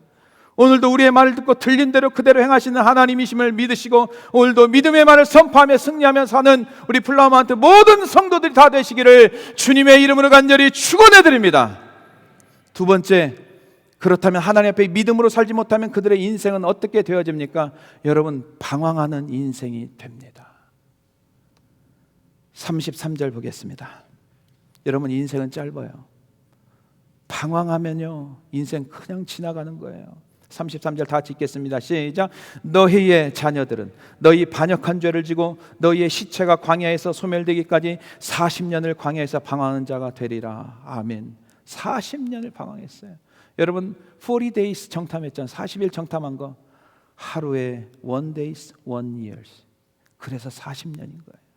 오늘도 우리의 말을 듣고 들린 대로 그대로 행하시는 하나님이심을 믿으시고, 오늘도 믿음의 말을 선포하며 승리하며 사는 우리 플라마한테 모든 성도들이 다 되시기를 주님의 이름으로 간절히 축원해 드립니다. 두 번째, 그렇다면 하나님 앞에 믿음으로 살지 못하면 그들의 인생은 어떻게 되어집니까? 여러분, 방황하는 인생이 됩니다. 33절 보겠습니다. 여러분, 인생은 짧아요. 방황하면요 인생 그냥 지나가는 거예요. 33절 다 읽겠습니다. 시작. 너희의 자녀들은 너희 반역한 죄를 지고 너희의 시체가 광야에서 소멸되기까지 40년을 광야에서 방황하는 자가 되리라. 아멘. 40년을 방황했어요. 여러분 40 days 정탐했잖아요. 40일 정탐한 거. 하루에 1 days, 1 years. 그래서 40년인 거예요.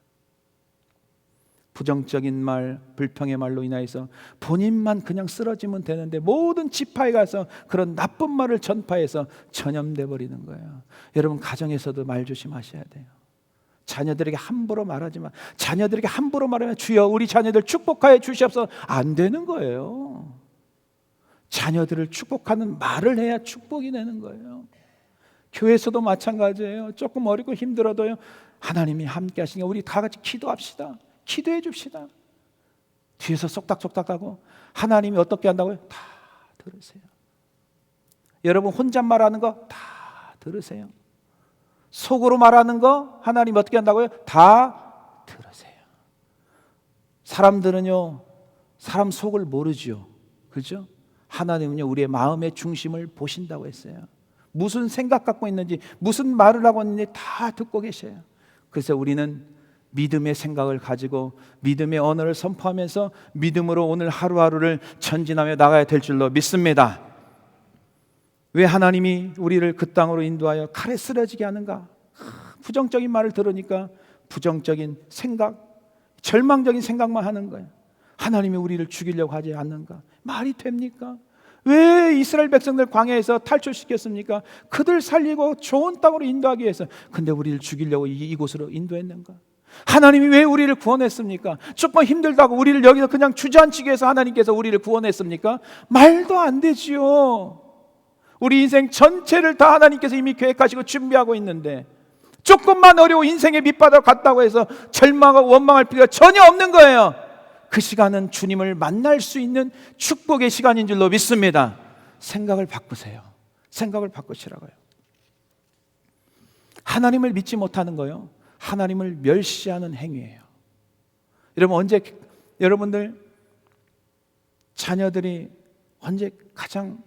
부정적인 말, 불평의 말로 인하여서 본인만 그냥 쓰러지면 되는데 모든 지파에 가서 그런 나쁜 말을 전파해서 전염돼 버리는 거예요. 여러분, 가정에서도 말 조심하셔야 돼요. 자녀들에게 함부로 말하지 마. 자녀들에게 함부로 말하면 주여 우리 자녀들 축복하여 주시옵소서, 안 되는 거예요. 자녀들을 축복하는 말을 해야 축복이 되는 거예요. 교회에서도 마찬가지예요. 조금 어렵고 힘들어도요, 하나님이 함께 하시니까 우리 다 같이 기도합시다. 기도해 줍시다. 뒤에서 쏙닥쏙닥하고 하나님이 어떻게 한다고요? 다 들으세요. 여러분 혼잣말하는 거 다 들으세요. 속으로 말하는 거 하나님 어떻게 한다고요? 다 들으세요. 사람들은요, 사람 속을 모르죠. 그렇죠? 하나님은요, 우리의 마음의 중심을 보신다고 했어요. 무슨 생각 갖고 있는지, 무슨 말을 하고 있는지 다 듣고 계셔요. 그래서 우리는 믿음의 생각을 가지고 믿음의 언어를 선포하면서 믿음으로 오늘 하루하루를 전진하며 나가야 될 줄로 믿습니다. 왜 하나님이 우리를 그 땅으로 인도하여 칼에 쓰러지게 하는가? 부정적인 말을 들으니까 부정적인 생각, 절망적인 생각만 하는 거예요. 하나님이 우리를 죽이려고 하지 않는가? 말이 됩니까? 왜 이스라엘 백성들 광야에서 탈출시켰습니까? 그들 살리고 좋은 땅으로 인도하기 위해서. 근데 우리를 죽이려고 이곳으로 인도했는가? 하나님이 왜 우리를 구원했습니까? 조금 힘들다고 우리를 여기서 그냥 주저앉히기 위해서 하나님께서 우리를 구원했습니까? 말도 안 되지요. 우리 인생 전체를 다 하나님께서 이미 계획하시고 준비하고 있는데 조금만 어려워 인생의 밑바닥 갔다고 해서 절망하고 원망할 필요가 전혀 없는 거예요. 그 시간은 주님을 만날 수 있는 축복의 시간인 줄로 믿습니다. 생각을 바꾸세요. 생각을 바꾸시라고요. 하나님을 믿지 못하는 거요, 하나님을 멸시하는 행위예요. 여러분들 자녀들이 언제 가장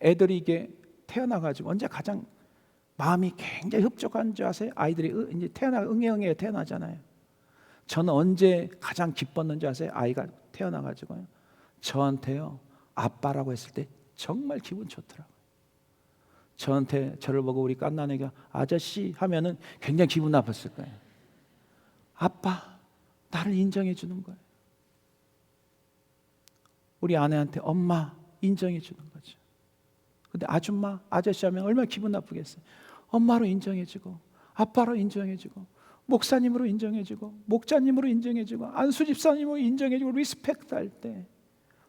애들이 이게 태어나가지고 언제 가장 마음이 굉장히 흡족한 줄 아세요? 아이들이 이제 응애응애 태어나잖아요. 저는 언제 가장 기뻤는지 아세요? 아이가 태어나가지고요, 저한테요 아빠라고 했을 때 정말 기분 좋더라고요. 저를 보고 우리 깐난애가 아저씨 하면은 굉장히 기분 나빴을 거예요. 아빠, 나를 인정해 주는 거예요. 우리 아내한테 엄마 인정해 주는 거죠. 근데 아줌마, 아저씨 하면 얼마나 기분 나쁘겠어요. 엄마로 인정해주고 아빠로 인정해주고 목사님으로 인정해주고 목자님으로 인정해주고 안수 집사님으로 인정해주고 리스펙트 할 때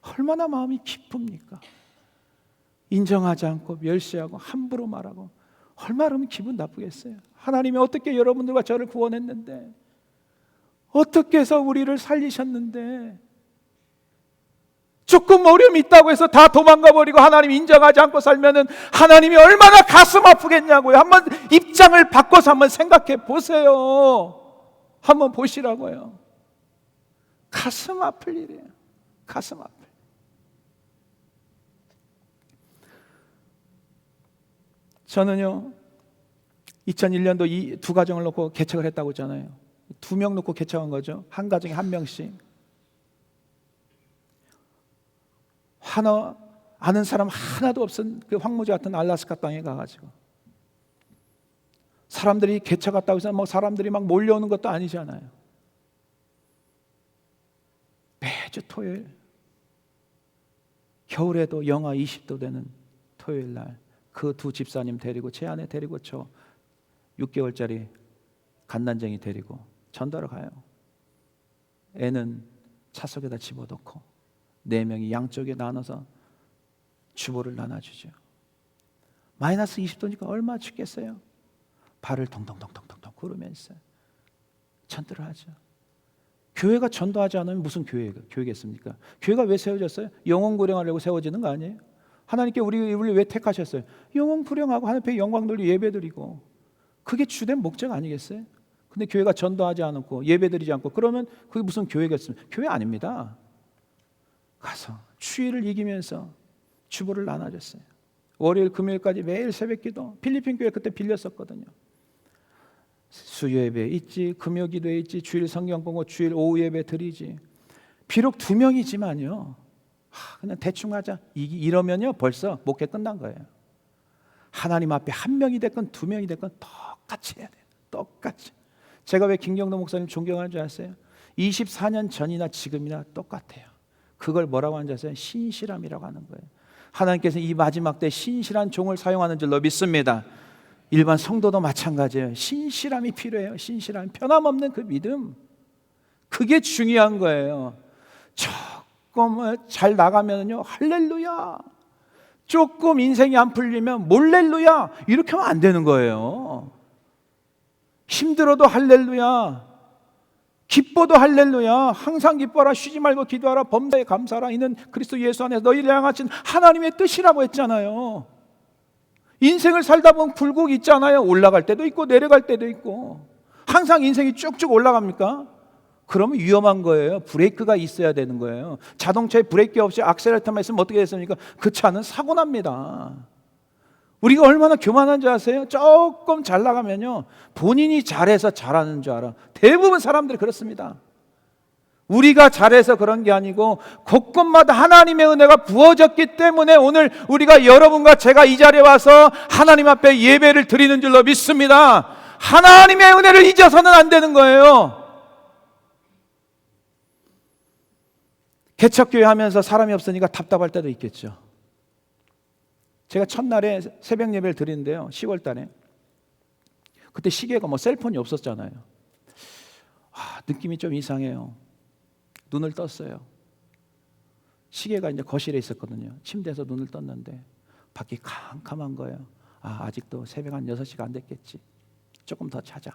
얼마나 마음이 기쁩니까? 인정하지 않고 멸시하고 함부로 말하고 얼마나 기분 나쁘겠어요. 하나님이 어떻게 여러분들과 저를 구원했는데, 어떻게 해서 우리를 살리셨는데, 조금 어려움이 있다고 해서 다 도망가 버리고 하나님 인정하지 않고 살면은 하나님이 얼마나 가슴 아프겠냐고요. 한번 입장을 바꿔서 한번 생각해 보세요. 한번 보시라고요. 가슴 아플 일이에요. 가슴 아플. 저는요 2001년도 이 두 가정을 놓고 개척을 했다고 했잖아요. 2명 놓고 개척한 거죠. 한 가정에 1명씩. 아는 사람 하나도 없은 그 황무지 같은 알라스카 땅에 가가지고 사람들이 개척 갔다고 해서 뭐 사람들이 막 몰려오는 것도 아니잖아요. 매주 토요일, 겨울에도 영하 20도 되는 토요일 날 그 두 집사님 데리고, 제 아내 데리고, 저 6개월짜리 갓난쟁이 데리고 전도하러 가요. 애는 차 속에다 집어넣고 4명이 양쪽에 나눠서 주보를 나눠주죠. 마이너스 20도니까 얼마나 춥겠어요. 발을 동동동동동동 구르면서 전도를 하죠. 교회가 전도하지 않으면 무슨 교회겠습니까? 교회가 왜 세워졌어요? 영혼 구령하려고 세워지는 거 아니에요? 하나님께 우리를 왜 택하셨어요? 영혼 구령하고 하나님 앞에 영광 돌리고 예배드리고, 그게 주된 목적 아니겠어요? 근데 교회가 전도하지 않고 예배드리지 않고 그러면 그게 무슨 교회겠습니까? 교회 아닙니다. 가서 추위를 이기면서 주보를 나눠줬어요. 월요일 금요일까지 매일 새벽기도, 필리핀 교회 그때 빌렸었거든요. 수요 예배 있지, 금요 기도회 있지, 주일 성경 보고 주일 오후 예배 드리지. 비록 2명이지만요, 그냥 대충 하자 이러면요 벌써 목회 끝난 거예요. 하나님 앞에 1명이 됐건 2명이 됐건 똑같이 해야 돼요. 똑같이. 제가 왜 김경도 목사님 존경하는 줄 아세요? 24년 전이나 지금이나 똑같아요. 그걸 뭐라고 하는지 아세요? 신실함이라고 하는 거예요. 하나님께서 이 마지막 때 신실한 종을 사용하는 줄로 믿습니다. 일반 성도도 마찬가지예요. 신실함이 필요해요. 신실함, 변함없는 그 믿음, 그게 중요한 거예요. 조금 잘 나가면요 할렐루야, 조금 인생이 안 풀리면 몰렐루야, 이렇게 하면 안 되는 거예요. 힘들어도 할렐루야, 기뻐도 할렐루야, 항상 기뻐라, 쉬지 말고 기도하라, 범사에 감사하라, 이는 그리스도 예수 안에서 너희를 향하신 하나님의 뜻이라고 했잖아요. 인생을 살다 보면 굴곡이 있잖아요. 올라갈 때도 있고 내려갈 때도 있고. 항상 인생이 쭉쭉 올라갑니까? 그러면 위험한 거예요. 브레이크가 있어야 되는 거예요. 자동차에 브레이크 없이 악셀레터만 있으면 어떻게 됐습니까? 그 차는 사고 납니다. 우리가 얼마나 교만한 줄 아세요? 조금 잘 나가면요 본인이 잘해서 잘하는 줄 알아. 대부분 사람들이 그렇습니다. 우리가 잘해서 그런 게 아니고 곳곳마다 하나님의 은혜가 부어졌기 때문에 오늘 우리가, 여러분과 제가 이 자리에 와서 하나님 앞에 예배를 드리는 줄로 믿습니다. 하나님의 은혜를 잊어서는 안 되는 거예요. 개척교회 하면서 사람이 없으니까 답답할 때도 있겠죠. 제가 첫날에 새벽 예배를 드리는데요, 10월 달에. 그때 시계가 셀폰이 없었잖아요. 느낌이 좀 이상해요. 눈을 떴어요. 시계가 이제 거실에 있었거든요. 침대에서 눈을 떴는데 밖이 캄캄한 거예요. 아직도 새벽 한 6시가 안 됐겠지. 조금 더 자자.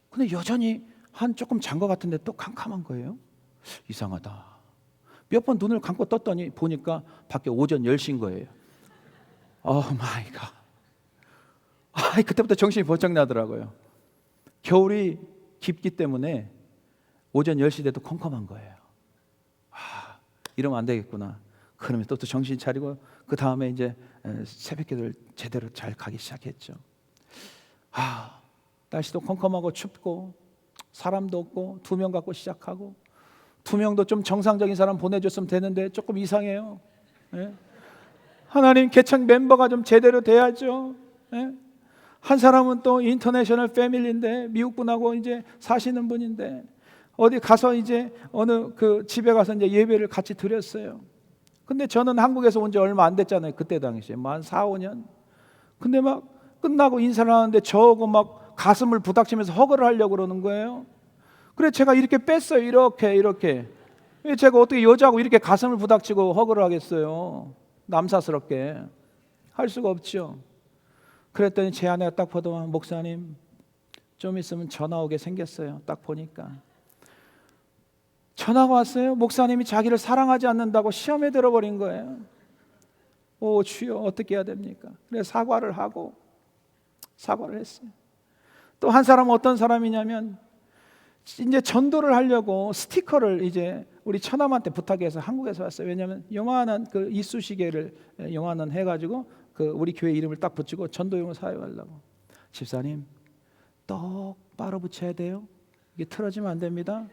근데 여전히 한 조금 잔 것 같은데 또 캄캄한 거예요. 이상하다. 몇 번 눈을 감고 떴더니 보니까 밖에 오전 10시인 거예요. 마이 갓. 그때부터 정신이 번쩍 나더라고요. 겨울이 깊기 때문에 오전 10시 돼도 컴컴한 거예요. 이러면 안 되겠구나. 그러면 또 정신 차리고 그 다음에 이제 새벽 기도를 제대로 잘 가기 시작했죠. 날씨도 컴컴하고 춥고 사람도 없고 2명 갖고 시작하고, 2명도 좀 정상적인 사람 보내줬으면 되는데 조금 이상해요. 하나님, 개척 멤버가 좀 제대로 돼야죠. 한 사람은 또 인터내셔널 패밀리인데 미국 분하고 이제 사시는 분인데 어디 가서 이제 어느 그 집에 가서 이제 예배를 같이 드렸어요. 근데 저는 한국에서 온 지 얼마 안 됐잖아요. 그때 당시에 한 4, 5년. 근데 막 끝나고 인사를 하는데 저하고 막 가슴을 부닥치면서 허그를 하려고 그러는 거예요. 그래 제가 이렇게 뺐어요. 이렇게. 왜 제가 어떻게 여자하고 이렇게 가슴을 부닥치고 허그를 하겠어요? 남사스럽게 할 수가 없죠. 그랬더니 제 아내가 딱 보더만, 목사님 좀 있으면 전화 오게 생겼어요. 딱 보니까 전화가 왔어요. 목사님이 자기를 사랑하지 않는다고 시험에 들어버린 거예요. 오 주여, 어떻게 해야 됩니까? 그래서 사과를 했어요. 또 한 사람은 어떤 사람이냐면 이제 전도를 하려고 스티커를 이제 우리 처남한테 부탁해서 한국에서 왔어요. 왜냐하면 요만한 그 이쑤시개를 요만한 해가지고 그 우리 교회 이름을 딱 붙이고 전도용으로 사용하려고. 집사님 똑바로 붙여야 돼요. 이게 틀어지면 안 됩니다.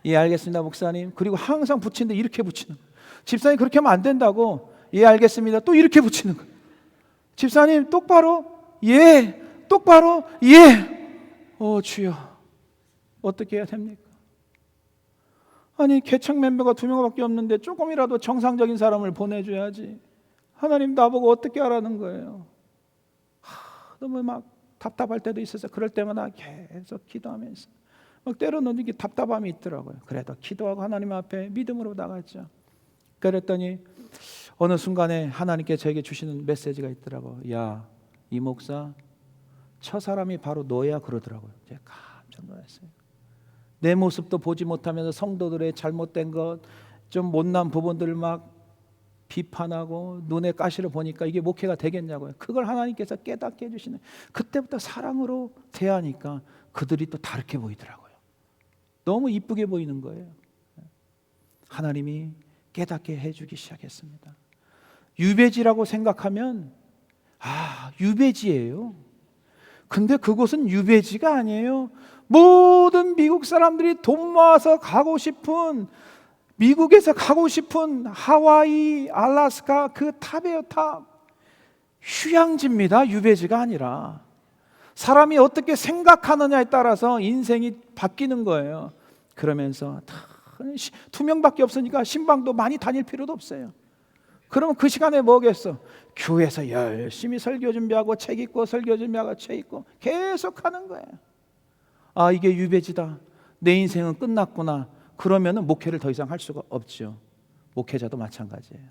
예 알겠습니다 목사님. 그리고 항상 붙이는데 이렇게 붙이는 거예요. 집사님 그렇게 하면 안 된다고. 예 알겠습니다. 또 이렇게 붙이는 거예요. 집사님 똑바로. 예 똑바로. 예. 주여, 어떻게 해야 됩니까? 아니 개척 멤버가 2명밖에 없는데 조금이라도 정상적인 사람을 보내줘야지. 하나님 나보고 어떻게 하라는 거예요? 너무 막 답답할 때도 있어서 그럴 때마다 계속 기도하면서 막 때로는 이게 답답함이 있더라고요. 그래도 기도하고 하나님 앞에 믿음으로 나갔죠. 그랬더니 어느 순간에 하나님께 저에게 주시는 메시지가 있더라고요. 야, 이 목사 처사람이 바로 너야 그러더라고요. 제가 깜짝 놀랐어요. 내 모습도 보지 못하면서 성도들의 잘못된 것, 좀 못난 부분들을 막 비판하고 눈에 가시를 보니까 이게 목회가 되겠냐고요. 그걸 하나님께서 깨닫게 해주시는, 그때부터 사랑으로 대하니까 그들이 또 다르게 보이더라고요. 너무 이쁘게 보이는 거예요. 하나님이 깨닫게 해주기 시작했습니다. 유배지라고 생각하면 유배지예요. 근데 그곳은 유배지가 아니에요. 모든 미국 사람들이 돈 모아서 가고 싶은, 미국에서 가고 싶은 하와이, 알래스카 그 탑이에요. 탑. 휴양지입니다. 유배지가 아니라. 사람이 어떻게 생각하느냐에 따라서 인생이 바뀌는 거예요. 그러면서 다 2명밖에 없으니까 신방도 많이 다닐 필요도 없어요. 그러면 그 시간에 뭐겠어? 교회에서 열심히 설교 준비하고 책 읽고 설교 준비하고 책 읽고 계속 하는 거예요. 아, 이게 유배지다. 내 인생은 끝났구나. 그러면은 목회를 더 이상 할 수가 없죠. 목회자도 마찬가지예요.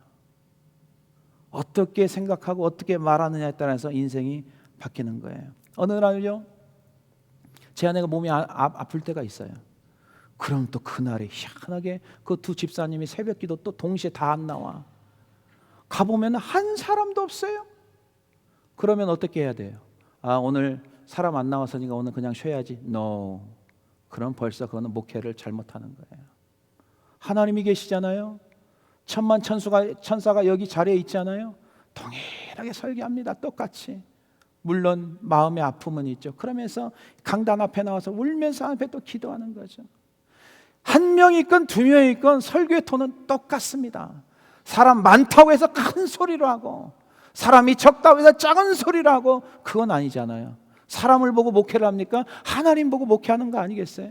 어떻게 생각하고 어떻게 말하느냐에 따라서 인생이 바뀌는 거예요. 어느 날요, 제 아내가 몸이 아플 때가 있어요. 그럼 또 그날에 희한하게 그 두 집사님이 새벽기도 또 동시에 다 안 나와. 가보면 한 사람도 없어요. 그러면 어떻게 해야 돼요? 아, 오늘 사람 안 나왔으니까 오늘 그냥 쉬어야지. No. 그럼 벌써 그거는 목회를 잘못하는 거예요. 하나님이 계시잖아요. 천만 천사가 여기 자리에 있잖아요. 동일하게 설교합니다. 똑같이. 물론 마음의 아픔은 있죠. 그러면서 강단 앞에 나와서 울면서 앞에 또 기도하는 거죠. 한 명이 있건 두 명이 있건 설교의 톤은 똑같습니다. 사람 많다고 해서 큰 소리로 하고 사람이 적다고 해서 작은 소리로 하고 그건 아니잖아요. 사람을 보고 목회를 합니까? 하나님 보고 목회하는 거 아니겠어요?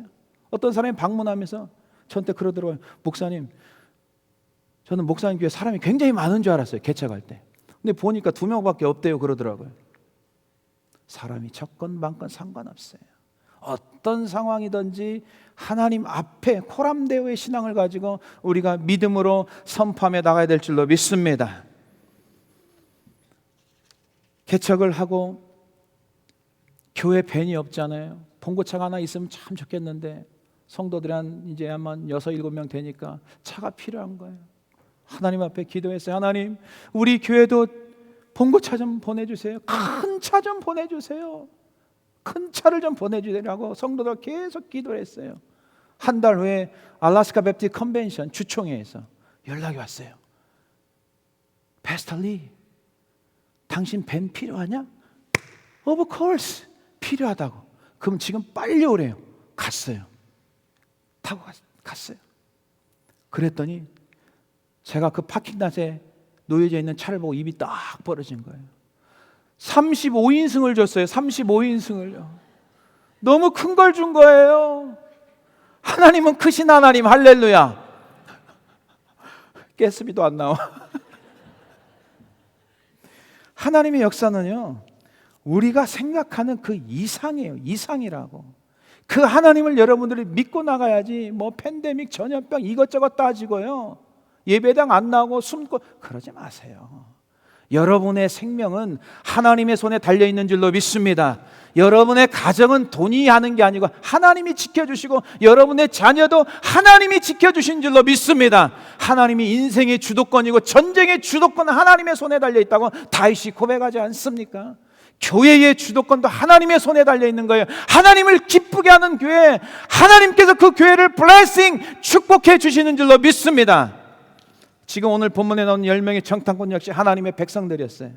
어떤 사람이 방문하면서 저한테 그러더라고요. 목사님, 저는 목사님 교회 사람이 굉장히 많은 줄 알았어요. 개척할 때. 근데 보니까 2명밖에 없대요. 그러더라고요. 사람이 적건 많건 상관없어요. 어떤 상황이든지 하나님 앞에 코람데오의 신앙을 가지고 우리가 믿음으로 선포하며 나가야 될 줄로 믿습니다. 개척을 하고 교회 밴이 없잖아요. 봉고차가 하나 있으면 참 좋겠는데 성도들이 이제 한 6, 7명 되니까 차가 필요한 거예요. 하나님 앞에 기도했어요. 하나님, 우리 교회도 봉고차 좀 보내주세요. 큰 차 좀 보내주세요. 큰 차를 좀 보내주세요라고 성도들 계속 기도를 했어요. 한 달 후에 알래스카 베프티스트 컨벤션 주총회에서 연락이 왔어요. 패스터 리, 당신 밴 필요하냐? Of course, 필요하다고. 그럼 지금 빨리 오래요. 갔어요. 타고 갔어요. 그랬더니 제가 그 파킹plat에 놓여져 있는 차를 보고 입이 딱 벌어진 거예요. 35인승을 줬어요. 35인승을요. 너무 큰 걸 준 거예요. 하나님은 크신 하나님, 할렐루야. 가스비도 안 나와. 하나님의 역사는요, 우리가 생각하는 그 이상이에요. 이상이라고. 그 하나님을 여러분들이 믿고 나가야지. 뭐 팬데믹, 전염병 이것저것 따지고요, 예배당 안 나오고 숨고 그러지 마세요. 여러분의 생명은 하나님의 손에 달려있는 줄로 믿습니다. 여러분의 가정은 돈이 하는 게 아니고 하나님이 지켜주시고 여러분의 자녀도 하나님이 지켜주신 줄로 믿습니다. 하나님이 인생의 주도권이고 전쟁의 주도권은 하나님의 손에 달려있다고 다윗이 고백하지 않습니까? 교회의 주도권도 하나님의 손에 달려있는 거예요. 하나님을 기쁘게 하는 교회, 하나님께서 그 교회를 블레싱, 축복해 주시는 줄로 믿습니다. 지금 오늘 본문에 나온 10명의 정탐꾼 역시 하나님의 백성들이었어요.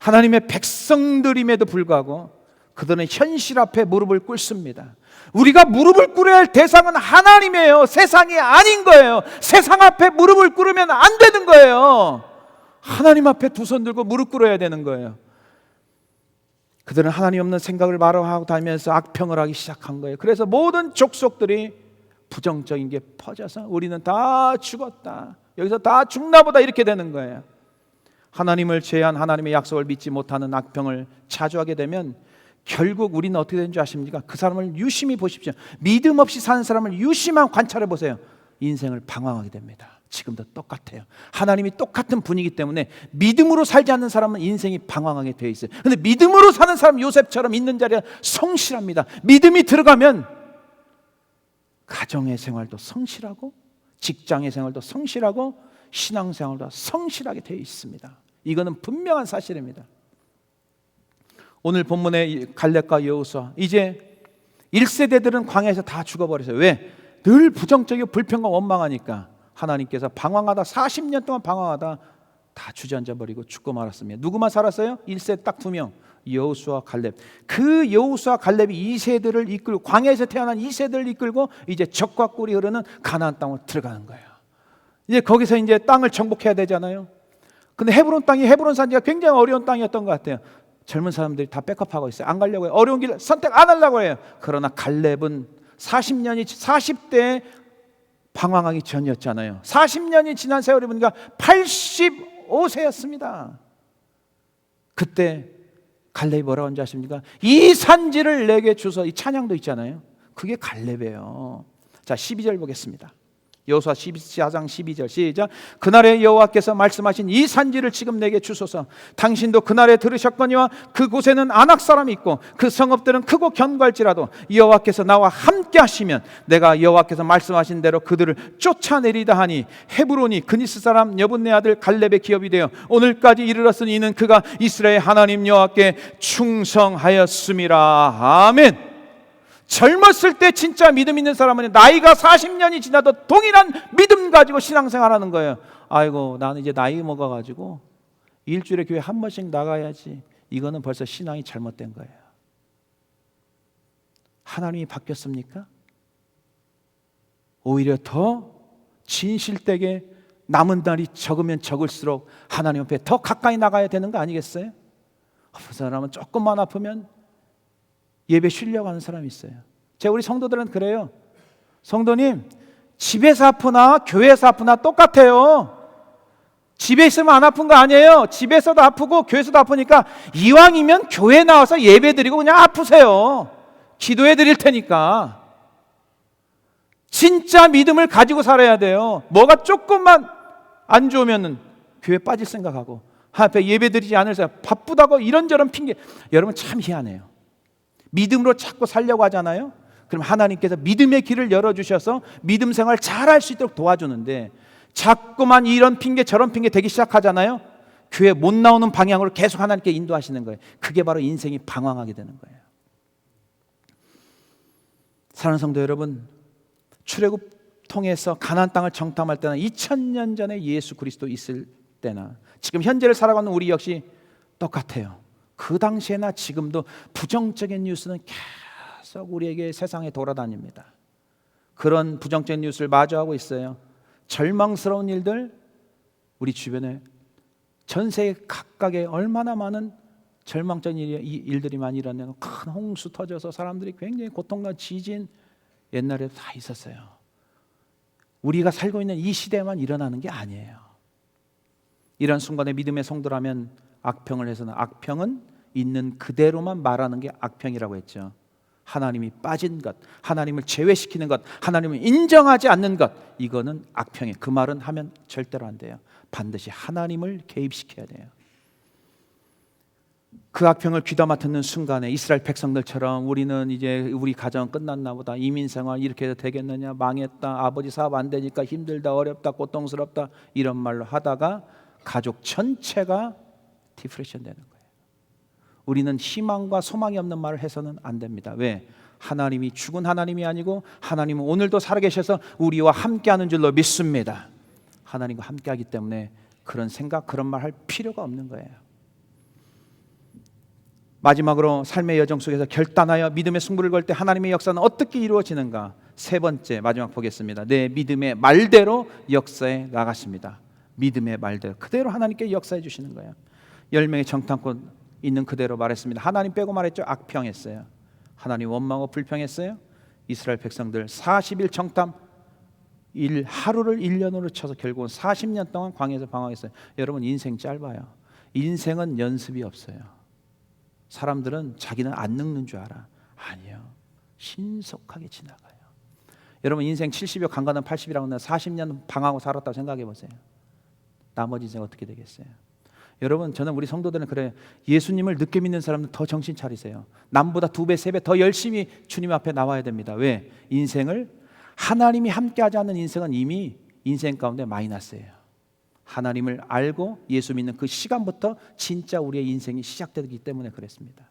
하나님의 백성들임에도 불구하고 그들은 현실 앞에 무릎을 꿇습니다. 우리가 무릎을 꿇어야 할 대상은 하나님이에요. 세상이 아닌 거예요. 세상 앞에 무릎을 꿇으면 안 되는 거예요. 하나님 앞에 두 손 들고 무릎 꿇어야 되는 거예요. 그들은 하나님 없는 생각을 말하고 다니면서 악평을 하기 시작한 거예요. 그래서 모든 족속들이 부정적인 게 퍼져서 우리는 다 죽었다, 여기서 다 죽나 보다, 이렇게 되는 거예요. 하나님을 제한 하나님의 약속을 믿지 못하는 악평을 자주하게 되면 결국 우리는 어떻게 되는 줄 아십니까? 그 사람을 유심히 보십시오. 믿음 없이 사는 사람을 유심한 관찰해 보세요. 인생을 방황하게 됩니다. 지금도 똑같아요. 하나님이 똑같은 분위기 때문에 믿음으로 살지 않는 사람은 인생이 방황하게 되어 있어요. 그런데 믿음으로 사는 사람, 요셉처럼 있는 자리에 성실합니다. 믿음이 들어가면 가정의 생활도 성실하고 직장의 생활도 성실하고 신앙생활도 성실하게 되어 있습니다. 이거는 분명한 사실입니다. 오늘 본문의 갈렙과 여호수아, 이제 1세대들은 광야에서 다 죽어버렸어요. 왜? 늘 부정적이고 불평과 원망하니까 하나님께서 방황하다 40년 동안 방황하다 다 주저앉아 버리고 죽고 말았습니다. 누구만 살았어요? 1세 딱 2명, 여호수아, 갈렙. 그 여호수아, 갈렙이 2세들을 이끌고, 광야에서 태어난 2세들을 이끌고 이제 적과 꿀이 흐르는 가나안 땅으로 들어가는 거예요. 이제 거기서 이제 땅을 정복해야 되잖아요. 근데 헤브론 땅이, 헤브론 산지가 굉장히 어려운 땅이었던 것 같아요. 젊은 사람들이 다 백업하고 있어요. 안 가려고 해요. 어려운 길 선택 안 하려고 해요. 그러나 갈렙은 40대에 방황하기 전이었잖아요. 40년이 지난 세월이 보니까 85세였습니다. 그때 갈렙이 뭐라고 하는지 아십니까? 이 산지를 내게 주소. 이 찬양도 있잖아요. 그게 갈렙이에요. 자, 12절 보겠습니다. 여호수아 14장 12절 시작. 그날에 여호와께서 말씀하신 이 산지를 지금 내게 주소서. 당신도 그날에 들으셨거니와 그곳에는 아낙 사람이 있고 그 성읍들은 크고 견고할지라도 여호와께서 나와 함께 하시면 내가 여호와께서 말씀하신 대로 그들을 쫓아내리다 하니 헤브론이 그니스 사람 여분네 아들 갈렙의 기업이 되어 오늘까지 이르렀으니 이는 그가 이스라엘 하나님 여호와께 충성하였음이라. 아멘. 젊었을 때 진짜 믿음 있는 사람은 나이가 40년이 지나도 동일한 믿음 가지고 신앙생활하는 거예요. 아이고, 나는 이제 나이 먹어가지고 일주일에 교회 한 번씩 나가야지. 이거는 벌써 신앙이 잘못된 거예요. 하나님이 바뀌었습니까? 오히려 더 진실되게 남은 날이 적으면 적을수록 하나님 앞에 더 가까이 나가야 되는 거 아니겠어요? 그 사람은 조금만 아프면 예배 쉬려고 하는 사람이 있어요. 제가 우리 성도들은 그래요. 성도님, 집에서 아프나 교회에서 아프나 똑같아요. 집에 있으면 안 아픈 거 아니에요. 집에서도 아프고 교회에서도 아프니까 이왕이면 교회 나와서 예배 드리고 그냥 아프세요. 기도해 드릴 테니까. 진짜 믿음을 가지고 살아야 돼요. 뭐가 조금만 안 좋으면 교회 빠질 생각하고 앞에 예배 드리지 않을 생각, 바쁘다고 이런저런 핑계. 여러분 참 희한해요. 믿음으로 자꾸 살려고 하잖아요. 그럼 하나님께서 믿음의 길을 열어주셔서 믿음 생활 잘할 수 있도록 도와주는데 자꾸만 이런 핑계 저런 핑계 되기 시작하잖아요. 교회 못 나오는 방향으로 계속 하나님께 인도하시는 거예요. 그게 바로 인생이 방황하게 되는 거예요. 사랑하는 성도 여러분, 출애굽 통해서 가나안 땅을 정탐할 때나 2000년 전에 예수 그리스도 있을 때나 지금 현재를 살아가는 우리 역시 똑같아요. 그 당시에나 지금도 부정적인 뉴스는 계속 우리에게 세상에 돌아다닙니다. 그런 부정적인 뉴스를 마주하고 있어요. 절망스러운 일들, 우리 주변에 전 세계 각각에 얼마나 많은 절망적인 일들이 많이 일어나고 큰 홍수 터져서 사람들이 굉장히 고통과 지진 옛날에도 다 있었어요. 우리가 살고 있는 이 시대에만 일어나는 게 아니에요. 이런 순간에 믿음의 성도라면 악평을 해서는 악평은 있는 그대로만 말하는 게 악평이라고 했죠. 하나님이 빠진 것, 하나님을 제외시키는 것, 하나님을 인정하지 않는 것, 이거는 악평이에요. 그 말은 하면 절대로 안 돼요. 반드시 하나님을 개입시켜야 돼요. 그 악평을 귀담아 듣는 순간에 이스라엘 백성들처럼 우리는 이제 우리 가정 끝났나 보다, 이민생활 이렇게 해도 되겠느냐, 망했다, 아버지 사업 안 되니까 힘들다, 어렵다, 고통스럽다 이런 말로 하다가 가족 전체가 디프레션 되는 거예요. 우리는 희망과 소망이 없는 말을 해서는 안 됩니다. 왜? 하나님이 죽은 하나님이 아니고 하나님은 오늘도 살아계셔서 우리와 함께하는 줄로 믿습니다. 하나님과 함께하기 때문에 그런 생각, 그런 말 할 필요가 없는 거예요. 마지막으로 삶의 여정 속에서 결단하여 믿음의 승부를 걸 때 하나님의 역사는 어떻게 이루어지는가? 세 번째, 마지막 보겠습니다. 내 믿음의 말대로 역사에 나갔습니다. 믿음의 말대로 그대로 하나님께 역사해 주시는 거예요. 10명의 정탐꾼 있는 그대로 말했습니다. 하나님 빼고 말했죠. 악평했어요. 하나님 원망하고 불평했어요. 이스라엘 백성들 40일 정탐 하루를 1년으로 쳐서 결국은 40년 동안 광야에서 방황했어요. 여러분 인생 짧아요. 인생은 연습이 없어요. 사람들은 자기는 안 늙는 줄 알아. 아니요. 신속하게 지나가요. 여러분 인생 70여 강가는 80이라고 하면 40년 방황하고 살았다고 생각해 보세요. 나머지 인생 어떻게 되겠어요? 여러분 저는 우리 성도들은 그래요. 예수님을 늦게 믿는 사람은 더 정신 차리세요. 남보다 2배, 3배 더 열심히 주님 앞에 나와야 됩니다. 왜? 인생을 하나님이 함께하지 않는 인생은 이미 인생 가운데 마이너스예요. 하나님을 알고 예수 믿는 그 시간부터 진짜 우리의 인생이 시작되기 때문에 그랬습니다.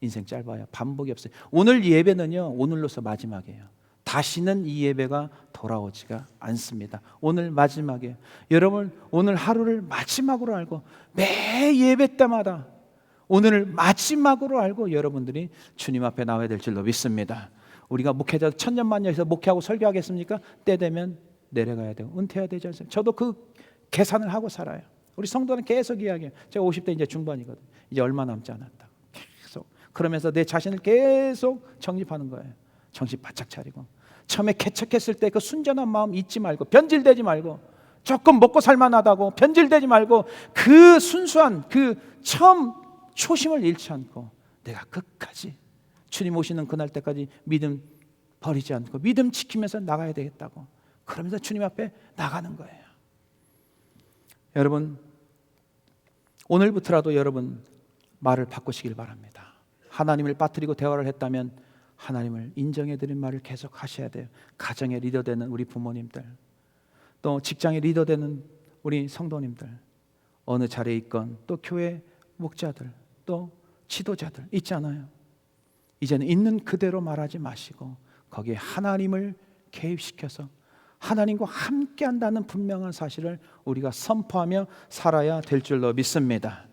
인생 짧아요. 반복이 없어요. 오늘 예배는요, 오늘로서 마지막이에요. 다시는 이 예배가 돌아오지가 않습니다. 오늘 마지막이에요. 여러분 오늘 하루를 마지막으로 알고 매 예배 때마다 오늘을 마지막으로 알고 여러분들이 주님 앞에 나와야 될 줄로 믿습니다. 우리가 목회자 천년만년에서 목회하고 설교하겠습니까? 때 되면 내려가야 되고 은퇴해야 되지 않습니까? 저도 그 계산을 하고 살아요. 우리 성도는 계속 이야기해요. 제가 50대 이제 중반이거든요. 이제 얼마 남지 않았다. 계속 그러면서 내 자신을 계속 정립하는 거예요. 정신 바짝 차리고 처음에 개척했을 때 그 순전한 마음 잊지 말고 변질되지 말고 조금 먹고 살만하다고 변질되지 말고 그 순수한 그 처음 초심을 잃지 않고 내가 끝까지 주님 오시는 그날 때까지 믿음 버리지 않고 믿음 지키면서 나가야 되겠다고 그러면서 주님 앞에 나가는 거예요. 여러분 오늘부터라도 여러분 말을 바꾸시길 바랍니다. 하나님을 빠뜨리고 대화를 했다면 하나님을 인정해드린 말을 계속 하셔야 돼요. 가정의 리더되는 우리 부모님들, 또 직장의 리더되는 우리 성도님들, 어느 자리에 있건 또 교회 목자들, 또 지도자들 있잖아요. 이제는 있는 그대로 말하지 마시고 거기에 하나님을 개입시켜서 하나님과 함께한다는 분명한 사실을 우리가 선포하며 살아야 될 줄로 믿습니다.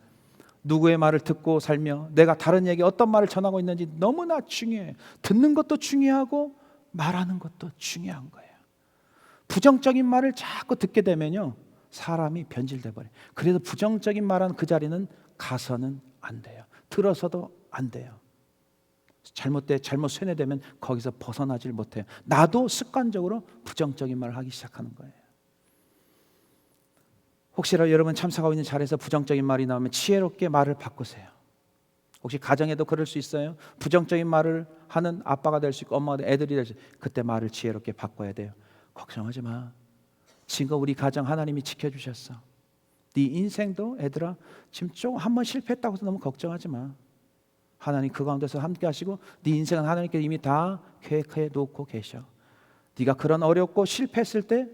누구의 말을 듣고 살며 내가 다른 얘기 어떤 말을 전하고 있는지 너무나 중요해요. 듣는 것도 중요하고 말하는 것도 중요한 거예요. 부정적인 말을 자꾸 듣게 되면요 사람이 변질돼 버려요. 그래서 부정적인 말하는 그 자리는 가서는 안 돼요. 들어서도 안 돼요. 잘못 쇠뇌되면 거기서 벗어나질 못해요. 나도 습관적으로 부정적인 말을 하기 시작하는 거예요. 혹시라도 여러분 참석하고 있는 자리에서 부정적인 말이 나오면 지혜롭게 말을 바꾸세요. 혹시 가정에도 그럴 수 있어요? 부정적인 말을 하는 아빠가 될 수 있고 엄마가 애들이 될 수 있고 그때 말을 지혜롭게 바꿔야 돼요. 걱정하지 마. 지금 우리 가정 하나님이 지켜주셨어. 네 인생도 애들아 지금 좀 한번 실패했다고 해서 너무 걱정하지 마. 하나님 그 가운데서 함께 하시고 네 인생은 하나님께서 이미 다 계획해 놓고 계셔. 네가 그런 어렵고 실패했을 때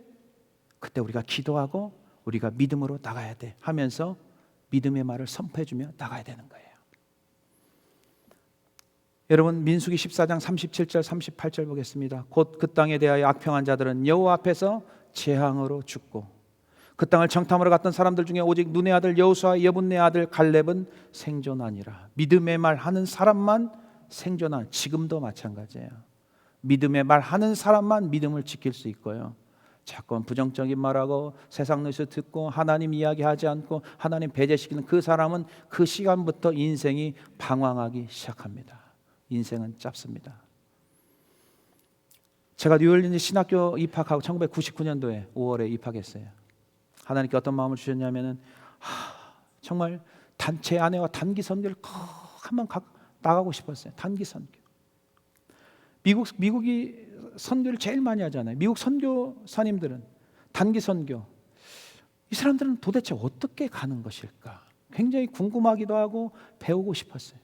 그때 우리가 기도하고 우리가 믿음으로 나가야 돼 하면서 믿음의 말을 선포해주며 나가야 되는 거예요. 여러분 민수기 14장 37절 38절 보겠습니다. 곧 그 땅에 대하여 악평한 자들은 여호와 앞에서 재앙으로 죽고 그 땅을 정탐하러 갔던 사람들 중에 오직 눈의 아들 여호수아와 여분네 아들 갈렙은 생존하니라. 믿음의 말 하는 사람만 생존한, 지금도 마찬가지예요. 믿음의 말 하는 사람만 믿음을 지킬 수 있고요. 자꾸 부정적인 말하고 세상 뉴스 듣고 하나님 이야기하지 않고 하나님 배제시키는 그 사람은 그 시간부터 인생이 방황하기 시작합니다. 인생은 짧습니다. 제가 뉴올리언스 신학교 입학하고 1999년도에 5월에 입학했어요. 하나님께 어떤 마음을 주셨냐면은 정말 제 아내와 단기 선교를 꼭 한번 나가고 싶었어요. 단기 선교. 미국이 선교를 제일 많이 하잖아요. 미국 선교사님들은 단기 선교. 이 사람들은 도대체 어떻게 가는 것일까? 굉장히 궁금하기도 하고 배우고 싶었어요.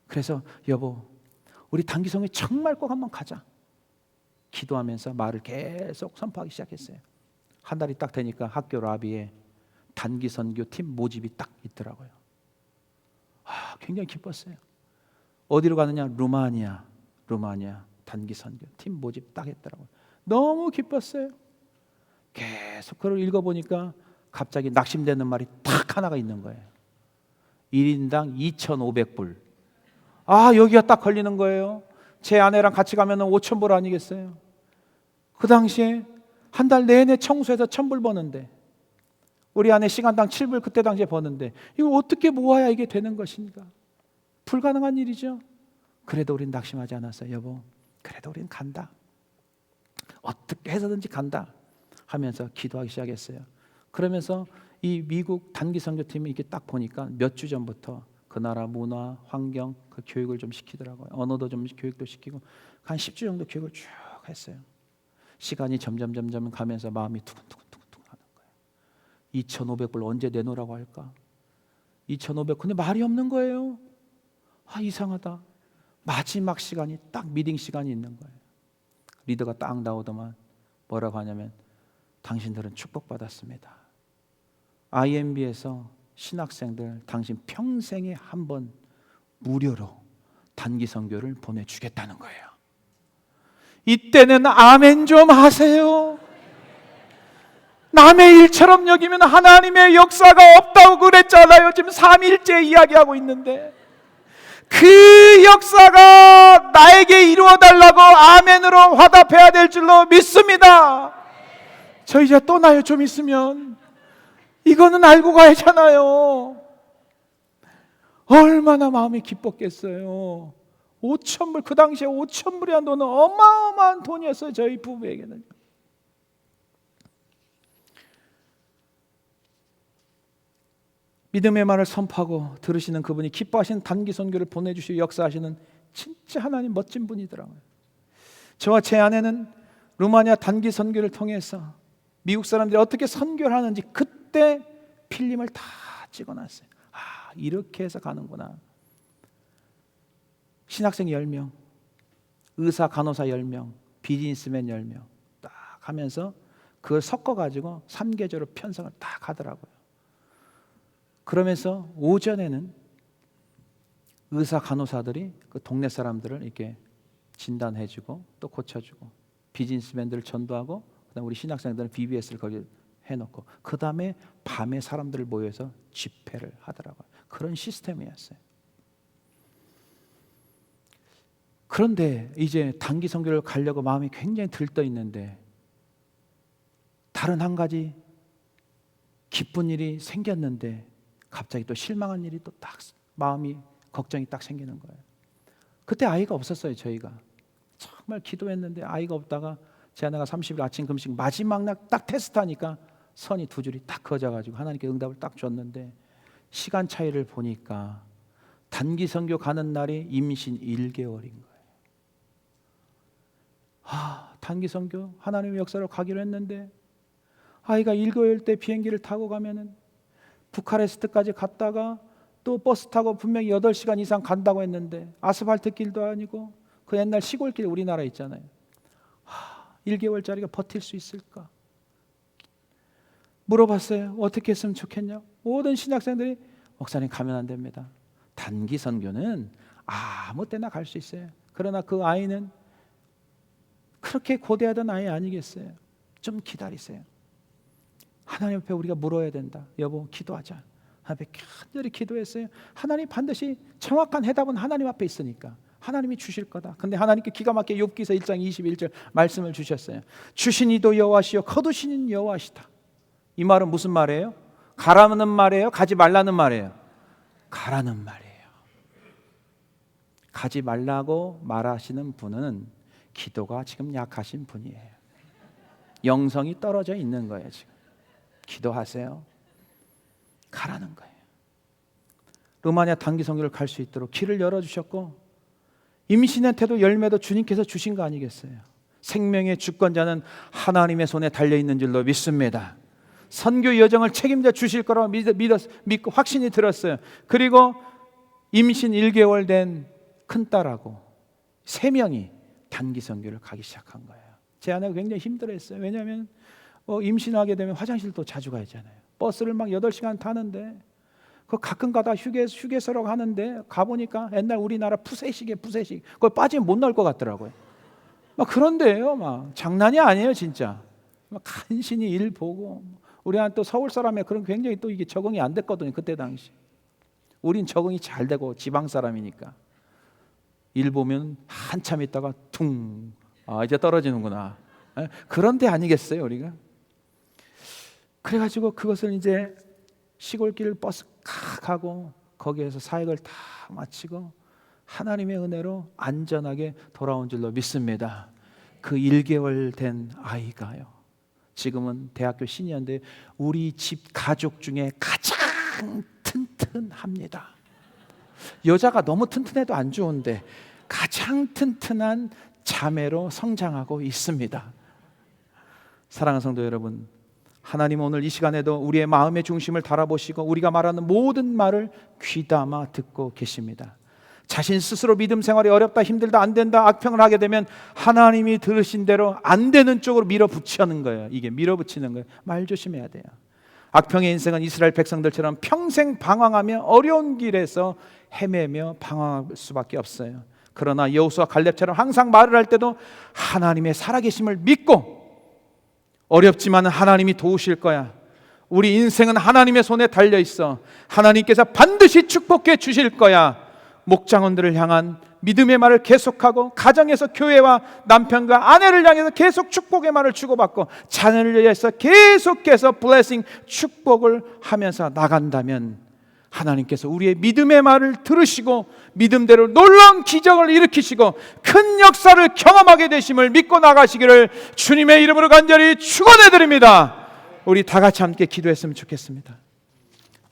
그래서 여보, 우리 단기 선교 정말 꼭 한번 가자. 기도하면서 말을 계속 선포하기 시작했어요. 한 달이 딱 되니까 학교 라비에 단기 선교 팀 모집이 딱 있더라고요. 굉장히 기뻤어요. 어디로 가느냐? 루마니아 단기 선교 팀 모집 딱 했더라고요. 너무 기뻤어요. 계속 그걸 읽어보니까 갑자기 낙심되는 말이 딱 하나가 있는 거예요. 1인당 2,500불. 여기가 딱 걸리는 거예요. 제 아내랑 같이 가면 5,000불 아니겠어요? 그 당시에 한 달 내내 청소해서 1,000불 버는데 우리 아내 시간당 7불 그때 당시에 버는데 이거 어떻게 모아야 이게 되는 것인가? 불가능한 일이죠. 그래도 우린 낙심하지 않았어요. 여보, 그래도 우린 간다. 어떻게 해서든지 간다 하면서 기도하기 시작했어요. 그러면서 이 미국 단기 선교팀이 이렇게 딱 보니까 몇 주 전부터 그 나라 문화, 환경, 그 교육을 좀 시키더라고요. 언어도 좀 교육도 시키고 한 10주 정도 교육을 쭉 했어요. 시간이 점점 가면서 마음이 두근두근 하는 거예요. 2,500불 언제 내놓으라고 할까? 2,500 근데 말이 없는 거예요. 이상하다. 마지막 시간이 딱 미팅 시간이 있는 거예요. 리더가 딱 나오더만 뭐라고 하냐면 당신들은 축복받았습니다. IMB에서 신학생들 당신 평생에 한 번 무료로 단기 선교를 보내주겠다는 거예요. 이때는 아멘 좀 하세요. 남의 일처럼 여기면 하나님의 역사가 없다고 그랬잖아요. 지금 3일째 이야기하고 있는데 그 역사가 나에게 이루어달라고 아멘으로 화답해야 될 줄로 믿습니다. 저 이제 떠나요. 좀 있으면 이거는 알고 가야잖아요. 얼마나 마음이 기뻤겠어요. 5,000불, 그 당시에 5,000불이란 돈은 어마어마한 돈이었어요. 저희 부부에게는. 믿음의 말을 선포하고 들으시는 그분이 기뻐하시는 단기 선교를 보내주시고 역사하시는 진짜 하나님 멋진 분이더라고요. 저와 제 아내는 루마니아 단기 선교를 통해서 미국 사람들이 어떻게 선교를 하는지 그때 필름을 다 찍어놨어요. 아, 이렇게 해서 가는구나. 신학생 10명, 의사 간호사 10명, 비즈니스맨 10명 딱 하면서 그걸 섞어가지고 3계절로 편성을 딱 하더라고요. 그러면서 오전에는 의사 간호사들이 그 동네 사람들을 이렇게 진단해주고 또 고쳐주고, 비즈니스맨들을 전도하고, 그다음 우리 신학생들은 BBS를 거기 해놓고, 그 다음에 밤에 사람들을 모여서 집회를 하더라고요. 그런 시스템이었어요. 그런데 이제 단기 선교를 가려고 마음이 굉장히 들떠 있는데 다른 한 가지 기쁜 일이 생겼는데 갑자기 또 실망한 일이 또 딱 마음이 걱정이 딱 생기는 거예요. 그때 아이가 없었어요. 저희가 정말 기도했는데 아이가 없다가 제 아내가 30일 아침 금식 마지막 날 딱 테스트하니까 선이 두 줄이 딱 그어져가지고 하나님께 응답을 딱 줬는데, 시간 차이를 보니까 단기 선교 가는 날이 임신 1개월인 거예요. 단기 선교 하나님의 역사로 가기로 했는데 아이가 1개월 때 비행기를 타고 가면은 부카레스트까지 갔다가 또 버스 타고 분명히 8시간 이상 간다고 했는데 아스팔트 길도 아니고 그 옛날 시골길 우리나라 있잖아요. 1개월짜리가 버틸 수 있을까? 물어봤어요. 어떻게 했으면 좋겠냐? 모든 신학생들이 목사님 가면 안 됩니다. 단기 선교는 아무 때나 갈 수 있어요. 그러나 그 아이는 그렇게 고대하던 아이 아니겠어요? 좀 기다리세요. 하나님 앞에 우리가 물어야 된다. 여보 기도하자. 하나님 앞에 간절히 기도했어요. 하나님 반드시 정확한 해답은 하나님 앞에 있으니까 하나님이 주실 거다. 근데 하나님께 기가 막히게 욥기서 1장 21절 말씀을 주셨어요. 주신 이도 여호와시요 거두신 이는 여호와시다. 이 말은 무슨 말이에요? 가라는 말이에요? 가지 말라는 말이에요? 가라는 말이에요. 가지 말라고 말하시는 분은 기도가 지금 약하신 분이에요. 영성이 떨어져 있는 거예요. 지금 기도하세요. 가라는 거예요. 루마니아 단기 선교를 갈 수 있도록 길을 열어주셨고, 임신의 태도 열매도 주님께서 주신 거 아니겠어요? 생명의 주권자는 하나님의 손에 달려있는 줄로 믿습니다. 선교 여정을 책임져 주실 거라고 믿고 확신이 들었어요. 그리고 임신 1개월 된 큰딸하고 3명이 단기 선교를 가기 시작한 거예요. 제 아내가 굉장히 힘들어했어요. 왜냐하면 임신하게 되면 화장실도 자주 가잖아요. 버스를 막 8시간 타는데 그 가끔 가다 휴게소로 가는데 가보니까 옛날 우리나라 푸세식이에요. 푸세식. 그걸 빠지면 못 나올 것 같더라고요. 막 그런데요, 막 장난이 아니에요, 진짜. 막 간신히 일 보고. 우리는 또 서울 사람이 그런 굉장히 또 이게 적응이 안 됐거든요, 그때 당시. 우린 적응이 잘 되고 지방 사람이니까 일 보면 한참 있다가 퉁, 이제 떨어지는구나. 그런 데 아니겠어요, 우리가? 그래가지고 그것을 이제 시골길 버스 칵 하고 거기에서 사역을 다 마치고 하나님의 은혜로 안전하게 돌아온 줄로 믿습니다. 그 1개월 된 아이가요, 지금은 대학교 시니어인데 우리 집 가족 중에 가장 튼튼합니다. 여자가 너무 튼튼해도 안 좋은데 가장 튼튼한 자매로 성장하고 있습니다. 사랑하는 성도 여러분, 하나님 오늘 이 시간에도 우리의 마음의 중심을 달아보시고 우리가 말하는 모든 말을 귀담아 듣고 계십니다. 자신 스스로 믿음 생활이 어렵다, 힘들다, 안 된다, 악평을 하게 되면 하나님이 들으신 대로 안 되는 쪽으로 밀어붙이는 거예요. 이게 밀어붙이는 거예요. 말 조심해야 돼요. 악평의 인생은 이스라엘 백성들처럼 평생 방황하며 어려운 길에서 헤매며 방황할 수밖에 없어요. 그러나 여호수아 갈렙처럼 항상 말을 할 때도 하나님의 살아계심을 믿고 어렵지만 하나님이 도우실 거야. 우리 인생은 하나님의 손에 달려 있어. 하나님께서 반드시 축복해 주실 거야. 목장원들을 향한 믿음의 말을 계속하고, 가정에서 교회와 남편과 아내를 향해서 계속 축복의 말을 주고받고, 자녀를 위해서 계속해서 블레싱, 축복을 하면서 나간다면 하나님께서 우리의 믿음의 말을 들으시고 믿음대로 놀라운 기적을 일으키시고 큰 역사를 경험하게 되심을 믿고 나가시기를 주님의 이름으로 간절히 축원해 드립니다. 우리 다 같이 함께 기도했으면 좋겠습니다.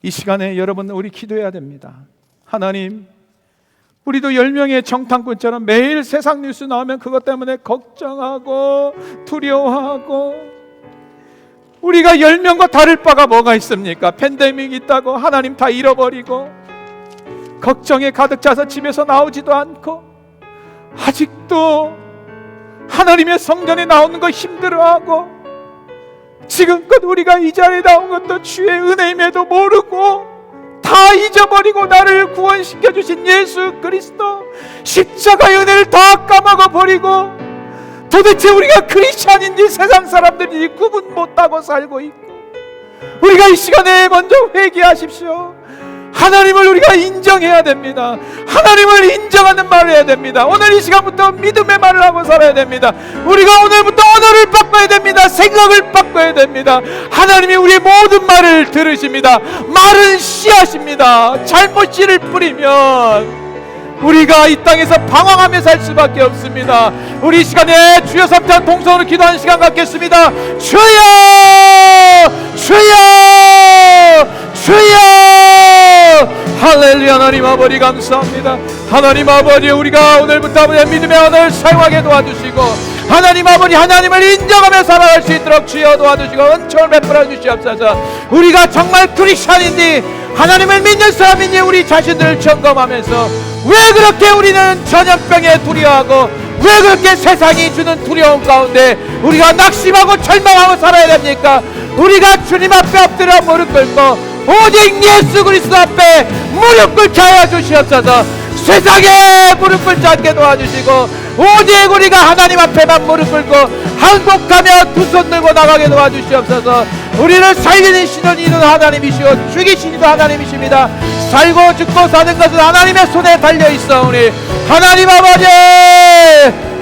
이 시간에 여러분, 우리 기도해야 됩니다. 하나님, 우리도 10명의 정탐꾼처럼 매일 세상 뉴스 나오면 그것 때문에 걱정하고 두려워하고, 우리가 10명과 다를 바가 뭐가 있습니까? 팬데믹 있다고 하나님 다 잃어버리고, 걱정에 가득 차서 집에서 나오지도 않고, 아직도 하나님의 성전에 나오는 거 힘들어하고, 지금껏 우리가 이 자리에 나온 것도 주의 은혜임에도 모르고 다 잊어버리고 나를 구원시켜 주신 예수 그리스도 십자가의 은혜를 다 까먹어버리고, 도대체 우리가 크리스찬인지 세상 사람들인지 구분 못하고 살고 있고, 우리가 이 시간에 먼저 회개하십시오. 하나님을 우리가 인정해야 됩니다. 하나님을 인정하는 말을 해야 됩니다. 오늘 이 시간부터 믿음의 말을 하고 살아야 됩니다. 우리가 오늘부터 언어를 바꿔야 됩니다. 생각을 바꿔야 됩니다. 하나님이 우리의 모든 말을 들으십니다. 말은 씨앗입니다. 잘못 씨를 뿌리면 우리가 이 땅에서 방황하며 살 수밖에 없습니다. 우리 이 시간에 주여 삼탄 동성으로 기도하는 시간 갖겠습니다. 주여! 주여! 주여! 할렐루야. 하나님 아버지 감사합니다. 하나님 아버지, 우리가 오늘부터 아버지 믿음의 언어를 사용하게 도와주시고, 하나님 아버지 하나님을 인정하며 살아갈 수 있도록 주여 도와주시고 은총을 베풀어 주시옵소서. 우리가 정말 크리스찬인지 하나님을 믿는 사람인지 우리 자신들을 점검하면서, 왜 그렇게 우리는 전염병에 두려워하고, 왜 그렇게 세상이 주는 두려움 가운데 우리가 낙심하고 절망하고 살아야 됩니까? 우리가 주님 앞에 엎드려 무릎 꿇고 오직 예수 그리스도 앞에 무릎 꿇게 하여 주시옵소서. 세상에 무릎 꿇지 않게 도와주시고, 오직 우리가 하나님 앞에만 무릎 꿇고 항복하며 두 손 들고 나가게 도와주시옵소서. 우리를 살리는 신은 이는 하나님이시오 죽이시는 하나님이십니다. 살고 죽고 사는 것은 하나님의 손에 달려있사오니, 하나님 아버지,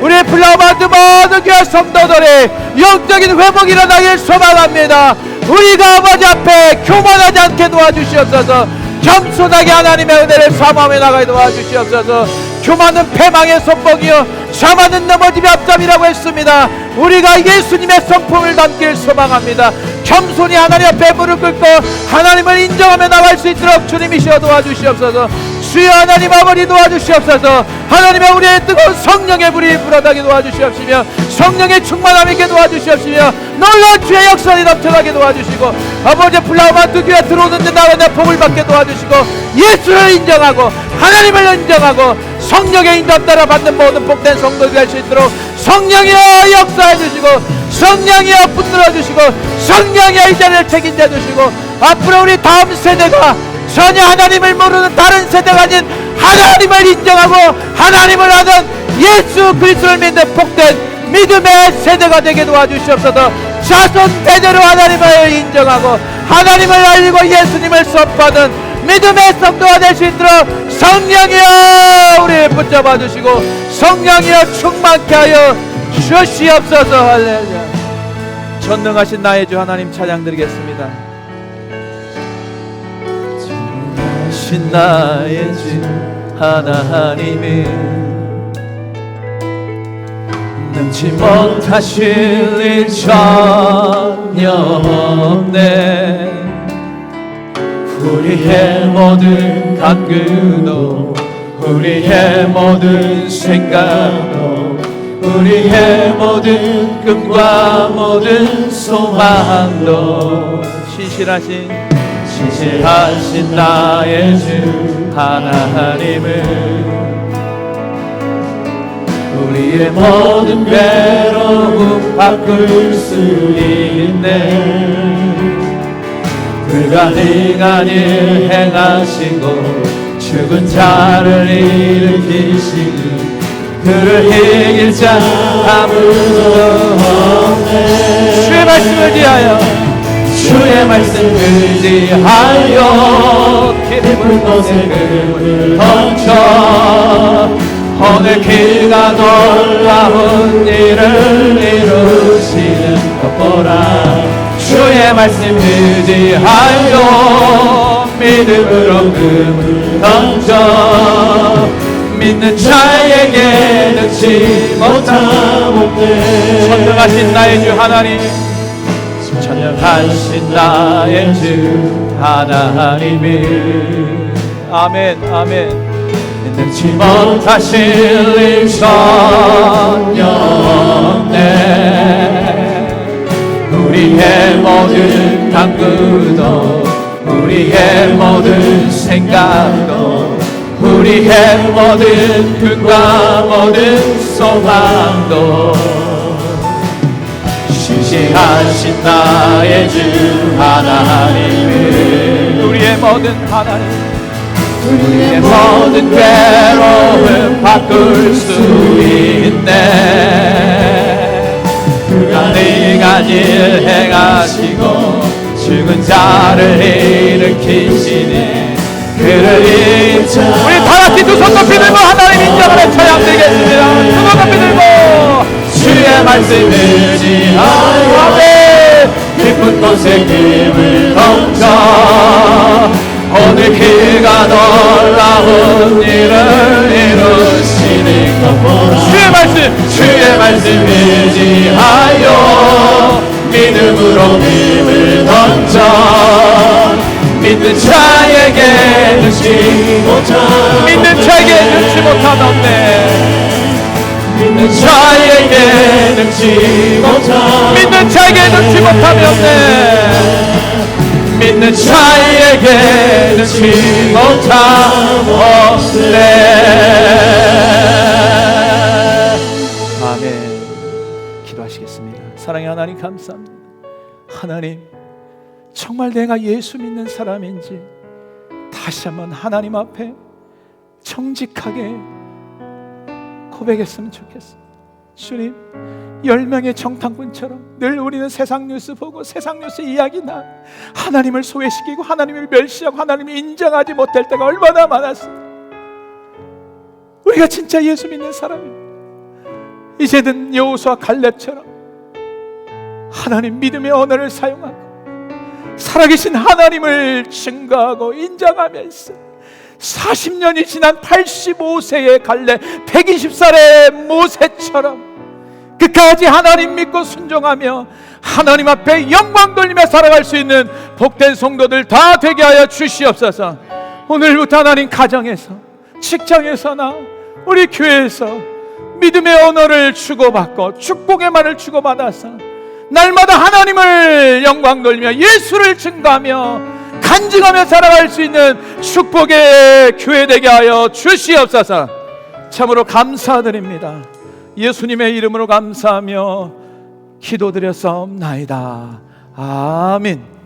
우리 플라우마드 모든 교회 성도들의 영적인 회복이 일어나길 소망합니다. 우리가 아버지 앞에 교만하지 않게 도와주시옵소서. 겸손하게 하나님의 은혜를 사모하며 나가게 도와주시옵소서. 교만은 패망의 손목이요 자만은 넘어짐의 앞잡이라고 했습니다. 우리가 예수님의 성품을 담길 소망합니다. 겸손히 하나님 앞에 무릎 꿇고 하나님을 인정하며 나갈 수 있도록 주님이시여 도와주시옵소서. 주여 하나님 아버지 도와주시옵소서. 하나님의 우리의 뜨거운 성령의 불이 불어나게 도와주시옵시며, 성령의 충만함 있게 도와주시옵시며, 놀라운 주의 역사를 넘쳐나게 도와주시고, 아버지 플라우마트 교회 들어오는데 나가는 복을 받게 도와주시고, 예수를 인정하고 하나님을 인정하고 성령의 인도함 따라 받는 모든 복된 성도들이 될 수 있도록 성령이여 역사해 주시고, 성령이여 붙들어 주시고, 성령이여 이 자리를 책임져 주시고, 앞으로 우리 다음 세대가 전혀 하나님을 모르는 다른 세대가 아닌 하나님을 인정하고 하나님을 아는 예수 그리스도를 믿는 복된 믿음의 세대가 되게 도와주시옵소서. 자손 대대로 하나님을 인정하고 하나님을 알리고 예수님을 선포하는 믿음의 성도가 될 수 있도록 성령이여 우리 붙잡아 주시고, 성령이여 충만케 하여 주시옵소서. 할렐루야. 전능하신 나의 주 하나님 찬양드리겠습니다. 전능하신 나의 주 하나님이 능치 못하실 일 전혀 없네. 우리의 모든 간구도, 우리의 모든 생각도, 우리의 모든 꿈과 모든 소망도 신실하신 나의 주 하나님을 우리의 모든 괴로움 바꿀 수 있네. 불가능한 일 행하시고 죽은 자를 일으키시니 그를 이길 자 아무도 없네. 주의 말씀을 위하여, 주의 말씀 의지하여 깊은 곳에 금을 던져 오늘 그가 놀라운 일을 이루시는 것 보라. 주의 말씀 의지하여 믿음으로 금을 던져 믿는 자에게 능치 못함없네. 전능하신 나의 주 하나님, 전능하신 나의 주 하나님이 아멘 아멘. 능치 못하실 일 전혀 없네. 우리의 모든 간구도 우리의 모든 생각도 우리의 모든 꿈과 모든 소망도 신실하신 나의 주 하나님을 우리의 모든 하나님 우리의 모든 괴로움 바꿀 수 있네. 그가 능한 일 행하시고 죽은 자를 일으키시니 그를 인자. 우리 다같이 두 손 높이 들고 하나님 인정을 외쳐야 되겠습니다. 두 손 높이 들고 주의 말씀 의지하여 깊은 곳에 금을 던져 오늘 그가 놀라운 일을 이루시는 것 보라. 주의 말씀 의지하여 믿음으로 금을 던져 믿는 자에게 능치 못함 없네. 믿는 자에게 능치 못함이 없네. 믿는 자에게 능치 못함 없네. 아멘. 기도하시겠습니다. 사랑의 하나님 감사합니다. 하나님, 정말 내가 예수 믿는 사람인지 다시 한번 하나님 앞에 정직하게 고백했으면 좋겠습니다. 주님, 10명의 정탐꾼처럼 늘 우리는 세상 뉴스 보고 세상 뉴스 이야기나 하나님을 소외시키고 하나님을 멸시하고 하나님을 인정하지 못할 때가 얼마나 많았습니다. 우리가 진짜 예수 믿는 사람입니다. 이제는 여호수아 갈렙처럼 하나님 믿음의 언어를 사용하고 살아계신 하나님을 증거하고 인정하면서 40년이 지난 85세의 갈렙 120살의 모세처럼 끝까지 하나님 믿고 순종하며 하나님 앞에 영광 돌리며 살아갈 수 있는 복된 성도들 다 되게 하여 주시옵소서. 오늘부터 하나님 가정에서 직장에서나 우리 교회에서 믿음의 언어를 주고받고 축복의 말을 주고받아서 날마다 하나님을 영광 돌리며 예수를 증거하며 간증하며 살아갈 수 있는 축복의 교회 되게 하여 주시옵소서. 참으로 감사드립니다. 예수님의 이름으로 감사하며 기도드렸사옵나이다. 아멘.